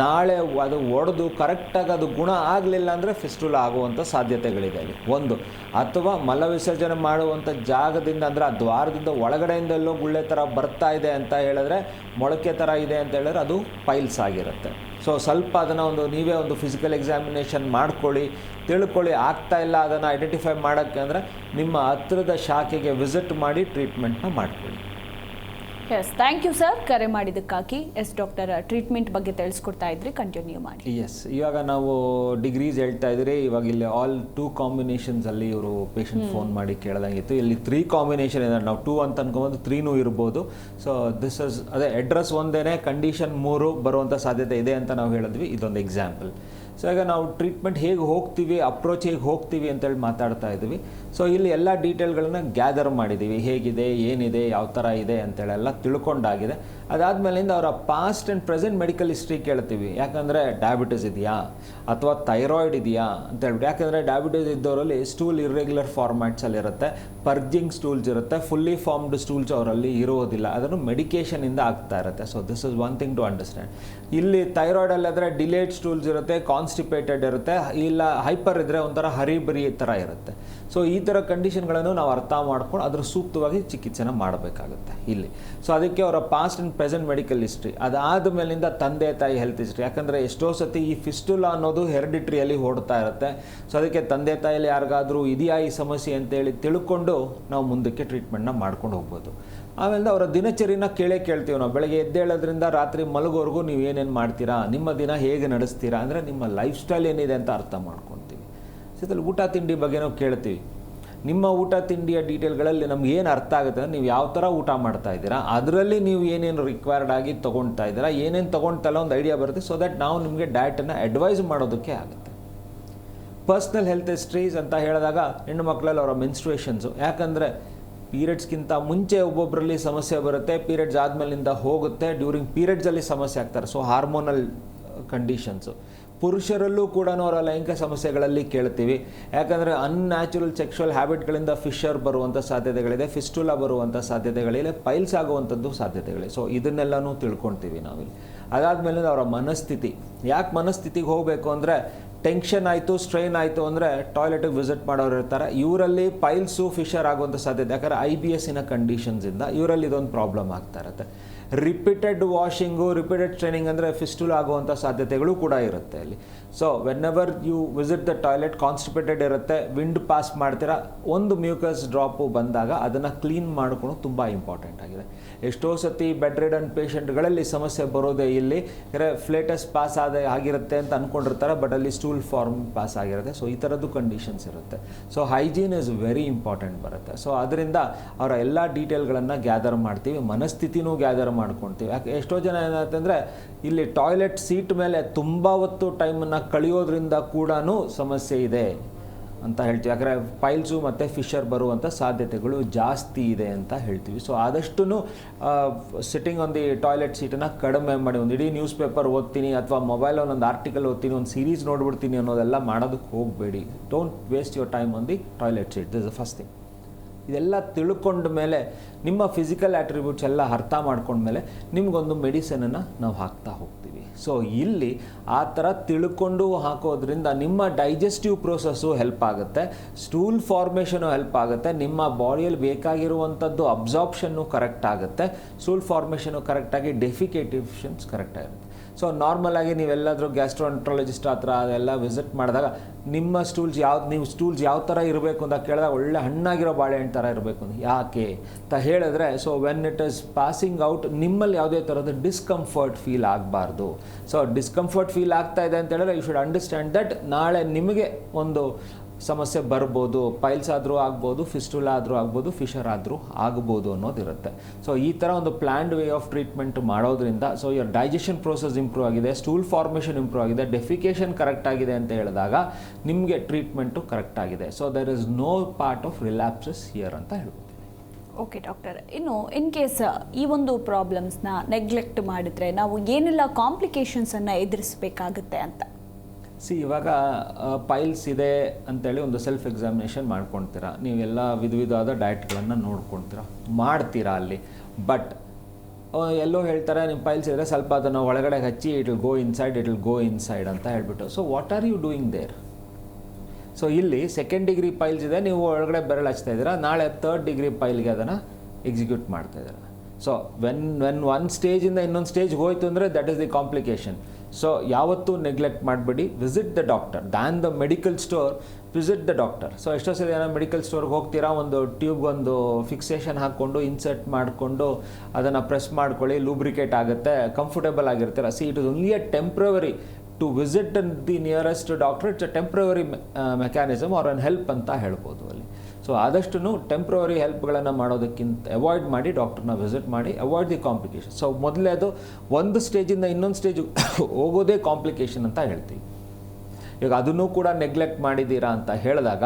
ನಾಳೆ ಅದು ಒಡೆದು ಕರೆಕ್ಟಾಗಿ ಅದು ಗುಣ ಆಗಲಿಲ್ಲ ಅಂದರೆ ಫಿಸ್ಟುಲಾ ಆಗುವಂಥ ಸಾಧ್ಯತೆಗಳಿದೆ ಅಲ್ಲಿ ಒಂದು. ಅಥವಾ ಮಲ ವಿಸರ್ಜನೆ ಮಾಡುವಂಥ ಜಾಗದಿಂದ, ಅಂದರೆ ಆ ದ್ವಾರದಿಂದ ಒಳಗಡೆಯಿಂದೆಲ್ಲೋ ಗುಳ್ಳೆ ಥರ ಬರ್ತಾ ಇದೆ ಅಂತ ಹೇಳಿದ್ರೆ, ಮೊಳಕೆ ಥರ ಇದೆ ಅಂತ ಹೇಳಿದ್ರೆ ಅದು ಪೈಲ್ಸ್ ಆಗಿರುತ್ತೆ. ಸೊ ಸ್ವಲ್ಪ ಅದನ್ನು ನೀವೇ ಒಂದು ಫಿಸಿಕಲ್ ಎಕ್ಸಾಮಿನೇಷನ್ ಮಾಡ್ಕೊಳ್ಳಿ, ತಿಳ್ಕೊಳ್ಳಿ. ಆಗ್ತಾ ಇಲ್ಲ ಅದನ್ನು ಐಡೆಂಟಿಫೈ ಮಾಡೋಕ್ಕೆ ಅಂದರೆ ನಿಮ್ಮ ಹತ್ತಿರದ ಶಾಖೆಗೆ ವಿಸಿಟ್ ಮಾಡಿ ಟ್ರೀಟ್ಮೆಂಟ್ನ ಮಾಡ್ಕೊಳ್ಳಿ. ಎಸ್, ಥ್ಯಾಂಕ್ ಯು ಸರ್ ಕರೆ ಮಾಡಿದ್ದಕ್ಕಾಗಿ. ಎಸ್ ಡಾಕ್ಟರ್, ಟ್ರೀಟ್ಮೆಂಟ್ ಬಗ್ಗೆ ತಿಳಿಸ್ಕೊಡ್ತಾ ಇದ್ರಿ, ಕಂಟಿನ್ಯೂ ಮಾಡಿ. ಎಸ್, ಇವಾಗ ನಾವು ಡಿಗ್ರೀಸ್ ಹೇಳ್ತಾ ಇದ್ರಿ. ಇವಾಗ ಇಲ್ಲಿ ಆಲ್ 2 ಕಾಂಬಿನೇಷನ್ಸಲ್ಲಿ ಇವರು ಪೇಷಂಟ್ ಫೋನ್ ಮಾಡಿ ಕೇಳ್ದಂಗಿತ್ತು. ಇಲ್ಲಿ 3 ಕಾಂಬಿನೇಷನ್ ಇದೆ. ನಾವು 2 ಅಂತ ಅನ್ಕೊಂಬೋದು, 3ನೂ ಇರ್ಬೋದು. ಸೊ ದಿಸ್ ಇಸ್ ಅದೇ ಅಡ್ರೆಸ್ ಒಂದೇ, ಕಂಡೀಷನ್ 3 ಬರುವಂಥ ಸಾಧ್ಯತೆ ಇದೆ ಅಂತ ನಾವು ಹೇಳಿದ್ವಿ. ಇದೊಂದು ಎಕ್ಸಾಂಪಲ್. ಸೊ ಈಗ ನಾವು ಟ್ರೀಟ್ಮೆಂಟ್ ಹೇಗೆ ಹೋಗ್ತೀವಿ, ಅಪ್ರೋಚ್ ಹೇಗೆ ಹೋಗ್ತೀವಿ ಅಂತೇಳಿ ಮಾತಾಡ್ತಾ ಇದ್ವಿ. ಸೊ ಇಲ್ಲಿ ಎಲ್ಲ ಡೀಟೇಲ್ಗಳನ್ನ ಗ್ಯಾದರ್ ಮಾಡಿದ್ದೀವಿ, ಹೇಗಿದೆ, ಏನಿದೆ, ಯಾವ ಥರ ಇದೆ ಅಂತೇಳೆಲ್ಲ ತಿಳ್ಕೊಂಡಾಗಿದೆ. ಅದಾದಮೇಲಿಂದ ಅವರ past and present medical history ಕೇಳ್ತೀವಿ. ಯಾಕಂದರೆ ಡಯಾಬಿಟಿಸ್ ಇದೆಯಾ ಅಥವಾ ಥೈರಾಯ್ಡ್ ಇದೆಯಾ ಅಂತ ಹೇಳ್ಬಿಟ್ಟು. ಯಾಕಂದರೆ ಡಯಾಬಿಟಿಸ್ ಇದ್ದವರಲ್ಲಿ ಸ್ಟೂಲ್ ಇರ್ರೆಗ್ಯುಲರ್ ಫಾರ್ಮ್ಯಾಟ್ಸಲ್ಲಿರುತ್ತೆ, ಪರ್ಜಿಂಗ್ ಸ್ಟೂಲ್ಸ್ ಇರುತ್ತೆ, ಫುಲ್ಲಿ ಫಾರ್ಮ್ಡ್ ಸ್ಟೂಲ್ಸ್ ಅವರಲ್ಲಿ ಇರೋದಿಲ್ಲ. ಅದನ್ನು ಮೆಡಿಕೇಷನಿಂದ ಆಗ್ತಾ ಇರುತ್ತೆ. So this is one thing to understand. ಇಲ್ಲಿ ಥೈರಾಯ್ಡಲ್ಲಾದರೆ ಡಿಲೇಡ್ ಸ್ಟೂಲ್ಸ್ ಇರುತ್ತೆ, ಕಾನ್ಸ್ಟಿಪೇಟೆಡ್ ಇರುತ್ತೆ, ಇಲ್ಲ ಹೈಪರ್ ಇದ್ದರೆ ಒಂಥರ ಹರಿಬರಿ ಥರ ಇರುತ್ತೆ. ಸೊ ಈ ಥರ ಕಂಡೀಷನ್ಗಳನ್ನು ನಾವು ಅರ್ಥ ಮಾಡ್ಕೊಂಡು ಅದ್ರ ಸೂಕ್ತವಾಗಿ ಚಿಕಿತ್ಸೆನ ಮಾಡಬೇಕಾಗುತ್ತೆ ಇಲ್ಲಿ. ಸೊ ಅದಕ್ಕೆ ಅವರ past and present medical history, ಅದಾದ ಮೇಲಿಂದ ತಂದೆ ತಾಯಿ ಹೆಲ್ತ್ ಹಿಸ್ಟ್ರಿ. ಯಾಕಂದರೆ ಎಷ್ಟೋ ಸತಿ ಈ ಫಿಸ್ಟುಲಾ ಅನ್ನೋದು ಹೆರಿಡಿಟ್ರಿಯಲ್ಲಿ ಓಡ್ತಾ ಇರುತ್ತೆ. ಸೊ ಅದಕ್ಕೆ ತಂದೆ ತಾಯಿಯಲ್ಲಿ ಯಾರಿಗಾದರೂ ಇದೆಯಾ ಈ ಸಮಸ್ಯೆ ಅಂತೇಳಿ ತಿಳ್ಕೊಂಡು ನಾವು ಮುಂದಕ್ಕೆ ಟ್ರೀಟ್ಮೆಂಟ್ನ ಮಾಡ್ಕೊಂಡು ಹೋಗ್ಬೋದು. ಆಮೇಲೆ ಅವರ ದಿನಚರಿನ ಕೇಳ್ತೀವಿ ನಾವು. ಬೆಳಗ್ಗೆ ಎದ್ದೇಳೋದ್ರಿಂದ ರಾತ್ರಿ ಮಲಗೋವರೆಗೂ ನೀವು ಏನೇನು ಮಾಡ್ತೀರಾ, ನಿಮ್ಮ ದಿನ ಹೇಗೆ ನಡೆಸ್ತೀರಾ, ಅಂದರೆ ನಿಮ್ಮ ಲೈಫ್ ಸ್ಟೈಲ್ ಏನಿದೆ ಅಂತ ಅರ್ಥ ಮಾಡ್ಕೊತೀವಿ. ಸದ್ಯದಲ್ಲಿ ಊಟ ತಿಂಡಿ ಬಗ್ಗೆ ನಾವು ಕೇಳ್ತೀವಿ. ನಿಮ್ಮ ಊಟ ತಿಂಡಿಯ ಡೀಟೇಲ್ಗಳಲ್ಲಿ ನಮ್ಗೆ ಏನು ಅರ್ಥ ಆಗುತ್ತೆ ಅಂದರೆ ನೀವು ಯಾವ ಥರ ಊಟ ಮಾಡ್ತಾ ಇದ್ದೀರಾ, ಅದರಲ್ಲಿ ನೀವು ಏನೇನು ರಿಕ್ವೈರ್ಡ್ ಆಗಿ ತೊಗೊಳ್ತಾ ಇದ್ದೀರಾ, ಏನೇನು ತೊಗೊಳ್ತಲ್ಲ ಒಂದು ಐಡಿಯಾ ಬರುತ್ತೆ. ಸೊ ದಟ್ ನಾವು ನಿಮಗೆ ಡಯಟನ್ನು ಅಡ್ವೈಸ್ ಮಾಡೋದಕ್ಕೆ ಆಗುತ್ತೆ. ಪರ್ಸ್ನಲ್ ಹೆಲ್ತ್ ಹಿಸ್ಟ್ರೀಸ್ ಅಂತ ಹೇಳಿದಾಗ ಹೆಣ್ಣು ಮಕ್ಕಳಲ್ಲಿ ಅವರ ಮೆನ್ಸ್ಟ್ರುಯೇಷನ್ಸು. ಯಾಕಂದರೆ ಪೀರಿಯಡ್ಸ್ಗಿಂತ ಮುಂಚೆ ಒಬ್ಬೊಬ್ಬರಲ್ಲಿ ಸಮಸ್ಯೆ ಬರುತ್ತೆ, ಪೀರಿಯಡ್ಸ್ ಆದಮೇಲಿಂದ ಹೋಗುತ್ತೆ, ಡ್ಯೂರಿಂಗ್ ಪೀರಿಯಡ್ಸಲ್ಲಿ ಸಮಸ್ಯೆ ಆಗ್ತಾರೆ. So hormonal conditions. ಪುರುಷರಲ್ಲೂ ಕೂಡ ಅವರ ಲೈಂಗಿಕ ಸಮಸ್ಯೆಗಳಲ್ಲಿ ಕೇಳ್ತೀವಿ. ಯಾಕಂದರೆ ಅನ್ಯಾಚುರಲ್ ಸೆಕ್ಷುವಲ್ ಹ್ಯಾಬಿಟ್ಗಳಿಂದ ಫಿಶರ್ ಬರುವಂಥ ಸಾಧ್ಯತೆಗಳಿದೆ, ಫಿಸ್ಟುಲಾ ಬರುವಂಥ ಸಾಧ್ಯತೆಗಳಿದೆ, ಪೈಲ್ಸ್ ಆಗುವಂಥದ್ದು ಸಾಧ್ಯತೆಗಳಿದೆ. ಸೊ ಇದನ್ನೆಲ್ಲನೂ ತಿಳ್ಕೊಳ್ತೀವಿ ನಾವಿಲ್ಲಿ. ಅದಾದಮೇಲೆ ಅವರ ಮನಸ್ಥಿತಿ. ಯಾಕೆ ಮನಸ್ಥಿತಿಗೆ ಹೋಗಬೇಕು ಅಂದರೆ, ಟೆನ್ಷನ್ ಆಯಿತು, ಸ್ಟ್ರೈನ್ ಆಯಿತು ಅಂದರೆ ಟಾಯ್ಲೆಟಿಗೆ ವಿಸಿಟ್ ಮಾಡೋರು ಇರ್ತಾರೆ. ಇವರಲ್ಲಿ ಪೈಲ್ಸು ಫಿಶರ್ ಆಗುವಂಥ ಸಾಧ್ಯತೆ. ಯಾಕಂದರೆ IBSನ ಕಂಡೀಷನ್ಸಿಂದ ಇವರಲ್ಲಿ ಇದೊಂದು ಪ್ರಾಬ್ಲಮ್ ಆಗ್ತಾ ಇರುತ್ತೆ. ರಿಪೀಟೆಡ್ ವಾಷಿಂಗು, ರಿಪೀಟೆಡ್ ಸ್ಟ್ರೈನಿಂಗ್ ಅಂದರೆ ಫಿಸ್ಟುಲಾ ಆಗುವಂಥ ಸಾಧ್ಯತೆಗಳು ಕೂಡ ಇರುತ್ತೆ ಅಲ್ಲಿ. So whenever you visit the toilet, constipated ಇರುತ್ತೆ, ವಿಂಡ್ ಪಾಸ್ ಮಾಡ್ತೀರಾ, ಒಂದು ಮ್ಯೂಕಸ್ ಡ್ರಾಪು ಬಂದಾಗ ಅದನ್ನು ಕ್ಲೀನ್ ಮಾಡ್ಕೊಂಡು ತುಂಬ ಇಂಪಾರ್ಟೆಂಟ್ ಆಗಿದೆ. ಎಷ್ಟೋ ಸತಿ ಬೆಡ್ ರಿಡನ್ ಪೇಷಂಟ್ಗಳಲ್ಲಿ ಸಮಸ್ಯೆ ಬರೋದೇ ಇಲ್ಲಿ. ಫ್ಲೇಟಸ್ ಪಾಸ್ ಆಗಿರುತ್ತೆ ಅಂತ ಅಂದ್ಕೊಂಡಿರ್ತಾರೆ, ಬಟ್ ಅಲ್ಲಿ ಸ್ಟೂಲ್ ಫಾರ್ಮ್ ಪಾಸ್ ಆಗಿರುತ್ತೆ. ಸೊ ಈ ಥರದ್ದು ಕಂಡೀಷನ್ಸ್ ಇರುತ್ತೆ. So hygiene is very important ಬರುತ್ತೆ. ಸೊ ಅದರಿಂದ ಅವರ ಎಲ್ಲ ಡೀಟೇಲ್ಗಳನ್ನು ಗ್ಯಾದರ್ ಮಾಡ್ತೀವಿ, ಮನಸ್ಥಿತಿನೂ ಗ್ಯಾದರ್ ಮಾಡ್ಕೊಳ್ತೀವಿ. ಯಾಕೆ ಎಷ್ಟೋ ಜನ ಏನಾಯ್ತಂದರೆ ಇಲ್ಲಿ ಟಾಯ್ಲೆಟ್ ಸೀಟ್ ಮೇಲೆ ತುಂಬ ಹೊತ್ತು ಟೈಮನ್ನು ಕಳೆಯೋದ್ರಿಂದ ಕೂಡ ಸಮಸ್ಯೆ ಇದೆ ಅಂತ ಹೇಳ್ತೀವಿ. ಯಾಕಂದರೆ ಪೈಲ್ಸು ಮತ್ತು ಫಿಶರ್ ಬರುವಂಥ ಸಾಧ್ಯತೆಗಳು ಜಾಸ್ತಿ ಇದೆ ಅಂತ ಹೇಳ್ತೀವಿ. ಸೊ ಆದಷ್ಟು ಸಿಟ್ಟಿಂಗ್ ಆನ್ ದಿ ಟಾಯ್ಲೆಟ್ ಸೀಟನ್ನು ಕಡಿಮೆ ಮಾಡಿ, ಒಂದು ಇಡೀ ನ್ಯೂಸ್ ಪೇಪರ್ ಓದ್ತೀನಿ ಅಥವಾ ಮೊಬೈಲ್ ಒಂದೊಂದು ಆರ್ಟಿಕಲ್ ಓದ್ತೀನಿ, ಒಂದು ಸೀರೀಸ್ ನೋಡ್ಬಿಡ್ತೀನಿ ಅನ್ನೋದೆಲ್ಲ ಮಾಡೋದಕ್ಕೆ ಹೋಗಬೇಡಿ. Don't waste your time on the toilet seat. This is the first thing. ಇದೆಲ್ಲ ತಿಳ್ಕೊಂಡ ಮೇಲೆ ನಿಮ್ಮ ಫಿಸಿಕಲ್ ಆಟ್ರಿಬ್ಯೂಟ್ಸ್ ಎಲ್ಲ ಅರ್ಥ ಮಾಡ್ಕೊಂಡ್ಮೇಲೆ ನಿಮಗೊಂದು ಮೆಡಿಸನನ್ನು ನಾವು ಹಾಕ್ತಾ ಹೋಗ್ತೀವಿ. ಸೊ ಇಲ್ಲಿ ಆ ಥರ ತಿಳ್ಕೊಂಡು ಹಾಕೋದ್ರಿಂದ ನಿಮ್ಮ ಡೈಜೆಸ್ಟಿವ್ ಪ್ರೋಸೆಸ್ಸು ಹೆಲ್ಪ್ ಆಗುತ್ತೆ, ಸ್ಟೂಲ್ ಫಾರ್ಮೇಷನು ಹೆಲ್ಪ್ ಆಗುತ್ತೆ, ನಿಮ್ಮ ಬಾಡಿಯಲ್ಲಿ ಬೇಕಾಗಿರುವಂಥದ್ದು ಅಬ್ಸಾರ್ಪ್ಷನ್ನು ಕರೆಕ್ಟ್ ಆಗುತ್ತೆ, ಸ್ಟೂಲ್ ಫಾರ್ಮೇಷನು ಕರೆಕ್ಟಾಗಿ ಡೆಫಿಕೇಟಿವ್ಷನ್ಸ್ ಕರೆಕ್ಟಾಗಿರುತ್ತೆ. ಸೊ ನಾರ್ಮಲಾಗಿ ನೀವೆಲ್ಲಾದರೂ ಗ್ಯಾಸ್ಟ್ರೋಎಂಟ್ರಾಲಜಿಸ್ಟ್ ಹತ್ರ ಅದೆಲ್ಲ ವಿಸಿಟ್ ಮಾಡಿದಾಗ ನಿಮ್ಮ ಸ್ಟೂಲ್ಸ್ ಯಾವ ಥರ ಇರಬೇಕು ಅಂತ ಕೇಳಿದಾಗ ಒಳ್ಳೆ ಹಣ್ಣಾಗಿರೋ ಬಾಳೆಹಣ್ಣು ಥರ ಇರಬೇಕು ಅಂತ ಯಾಕೆ ಅಂತ ಹೇಳಿದ್ರೆ, so when it is passing out ನಿಮ್ಮಲ್ಲಿ ಯಾವುದೇ ಥರದ ಡಿಸ್ಕಂಫರ್ಟ್ ಫೀಲ್ ಆಗಬಾರ್ದು. ಸೊ ಡಿಸ್ಕಂಫರ್ಟ್ ಫೀಲ್ ಆಗ್ತಾ ಇದೆ ಅಂತ ಹೇಳಿದ್ರೆ ಯು ಶುಡ್ ಅಂಡರ್ಸ್ಟ್ಯಾಂಡ್ ದಟ್ ನಾಳೆ ನಿಮಗೆ ಒಂದು ಸಮಸ್ಯೆ ಬರ್ಬೋದು, ಪೈಲ್ಸ್ ಆದರೂ ಆಗ್ಬೋದು, ಫಿಸ್ಟುಲಾ ಆದರೂ ಆಗ್ಬೋದು, ಫಿಶರ್ ಆದರೂ ಆಗ್ಬೋದು ಅನ್ನೋದಿರುತ್ತೆ. ಸೊ ಈ ಥರ ಒಂದು ಪ್ಲ್ಯಾನ್ಡ್ ವೇ ಆಫ್ ಟ್ರೀಟ್ಮೆಂಟ್ ಮಾಡೋದ್ರಿಂದ so your digestion process improve ಆಗಿದೆ, ಸ್ಟೂಲ್ ಫಾರ್ಮೇಷನ್ ಇಂಪ್ರೂವ್ ಆಗಿದೆ, ಡೆಫಿಕೇಷನ್ ಕರೆಕ್ಟ್ ಆಗಿದೆ ಅಂತ ಹೇಳಿದಾಗ ನಿಮಗೆ ಟ್ರೀಟ್ಮೆಂಟು ಕರೆಕ್ಟ್ ಆಗಿದೆ. So there is no part of relapses here ಅಂತ ಹೇಳ್ಬೋದು. ಓಕೆ ಡಾಕ್ಟರ್, ಇನ್ನು ಇನ್ ಕೇಸ್ ಈ ಒಂದು ಪ್ರಾಬ್ಲಮ್ಸ್ನ ನೆಗ್ಲೆಕ್ಟ್ ಮಾಡಿದರೆ ನಾವು ಏನೆಲ್ಲ ಕಾಂಪ್ಲಿಕೇಶನ್ಸನ್ನು ಎದುರಿಸಬೇಕಾಗುತ್ತೆ ಅಂತ? ಇವಾಗ ಪೈಲ್ಸ್ ಇದೆ ಅಂತೇಳಿ ಒಂದು ಸೆಲ್ಫ್ ಎಕ್ಸಾಮಿನೇಷನ್ ಮಾಡ್ಕೊಳ್ತೀರಾ, ನೀವೆಲ್ಲ ವಿಧವಾದ ಡಯಟ್ಗಳನ್ನು ನೋಡ್ಕೊಳ್ತೀರಾ, ಮಾಡ್ತೀರಾ ಅಲ್ಲಿ. ಬಟ್ ಎಲ್ಲೋ ಹೇಳ್ತಾರೆ ನಿಮ್ಮ ಪೈಲ್ಸ್ ಇದ್ದರೆ ಸ್ವಲ್ಪ ಅದನ್ನು ಒಳಗಡೆ ಹಚ್ಚಿ ಇಟ್ ವಿಲ್ ಗೋ ಇನ್ಸೈಡ್ ಅಂತ ಹೇಳ್ಬಿಟ್ಟು. So what are you doing there? So ಇಲ್ಲಿ 2nd ಡಿಗ್ರಿ ಪೈಲ್ಸ್ ಇದೆ, ನೀವು ಒಳಗಡೆ ಬೆರಳು ಹಚ್ತಾ ಇದ್ದೀರಾ, ನಾಳೆ 3rd ಡಿಗ್ರಿ ಪೈಲ್ಗೆ ಅದನ್ನು ಎಕ್ಸಿಕ್ಯೂಟ್ ಮಾಡ್ತಾ ಇದ್ದೀರಾ. ಸೊ ವೆನ್ ಒಂದು ಸ್ಟೇಜಿಂದ ಇನ್ನೊಂದು ಸ್ಟೇಜ್ಗೆ ಹೋಯ್ತು ಅಂದರೆ that is the complication. So ಯಾವತ್ತೂ ನೆಗ್ಲೆಕ್ಟ್ ಮಾಡಬೇಡಿ, visit the doctor than the medical store, visit the doctor. So ಎಷ್ಟೋ ಸಲ ಏನೋ ಮೆಡಿಕಲ್ ಸ್ಟೋರ್ಗೆ ಹೋಗ್ತೀರಾ, ಒಂದು ಟ್ಯೂಬ್ಗೊಂದು ಫಿಕ್ಸೇಷನ್ ಹಾಕ್ಕೊಂಡು ಇನ್ಸರ್ಟ್ ಮಾಡಿಕೊಂಡು ಅದನ್ನು ಪ್ರೆಸ್ ಮಾಡ್ಕೊಳ್ಳಿ, ಲೂಬ್ರಿಕೇಟ್ ಆಗುತ್ತೆ, ಕಂಫರ್ಟೇಬಲ್ ಆಗಿರ್ತೀರ. It is only a temporary to visit the nearest doctor. It's a temporary mechanism or an help ಅಂತ ಹೇಳ್ಬೋದು ಅಲ್ಲಿ. ಸೊ ಆದಷ್ಟು ಟೆಂಪ್ರವರಿ ಹೆಲ್ಪ್ಗಳನ್ನು ಮಾಡೋದಕ್ಕಿಂತ ಅವಾಯ್ಡ್ ಮಾಡಿ ಡಾಕ್ಟರ್ನ ವಿಸಿಟ್ ಮಾಡಿ, ಅವಾಯ್ಡ್ ದಿ ಕಾಂಪ್ಲಿಕೇಶನ್. ಸೊ ಮೊದಲೇದು ಒಂದು ಸ್ಟೇಜಿಂದ ಇನ್ನೊಂದು ಸ್ಟೇಜ್ ಹೋಗೋದೇ ಕಾಂಪ್ಲಿಕೇಶನ್ ಅಂತ ಹೇಳ್ತೀವಿ. ಈಗ ಅದನ್ನು ಕೂಡ ನೆಗ್ಲೆಕ್ಟ್ ಮಾಡಿದ್ದೀರಾ ಅಂತ ಹೇಳಿದಾಗ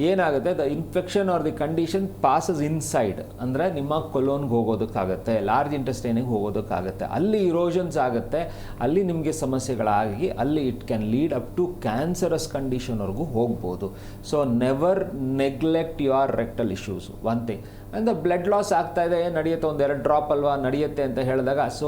ಏನಾಗುತ್ತೆ, the infection R the condition passes inside, ಅಂದರೆ ನಿಮ್ಮ ಕೊಲೋನ್ಗೆ ಹೋಗೋದಕ್ಕಾಗತ್ತೆ, ಲಾರ್ಜ್ ಇಂಟೆಸ್ಟೈನಿಗೆ ಹೋಗೋದಕ್ಕಾಗತ್ತೆ, ಅಲ್ಲಿ ಇರೋಷನ್ಸ್ ಆಗುತ್ತೆ, ಅಲ್ಲಿ ನಿಮಗೆ ಸಮಸ್ಯೆಗಳಾಗಿ ಅಲ್ಲಿ it can lead up to cancerous ಕಂಡೀಷನ್ವರೆಗೂ ಹೋಗ್ಬೋದು. So never neglect your rectal issues. One thing ಅಂದರೆ ಬ್ಲಡ್ ಲಾಸ್ ಆಗ್ತಾ ಇದೆ, ನಡೆಯುತ್ತೆ, 1-2 ಡ್ರಾಪ್ ಅಲ್ವಾ ನಡೆಯುತ್ತೆ ಅಂತ ಹೇಳಿದಾಗ, so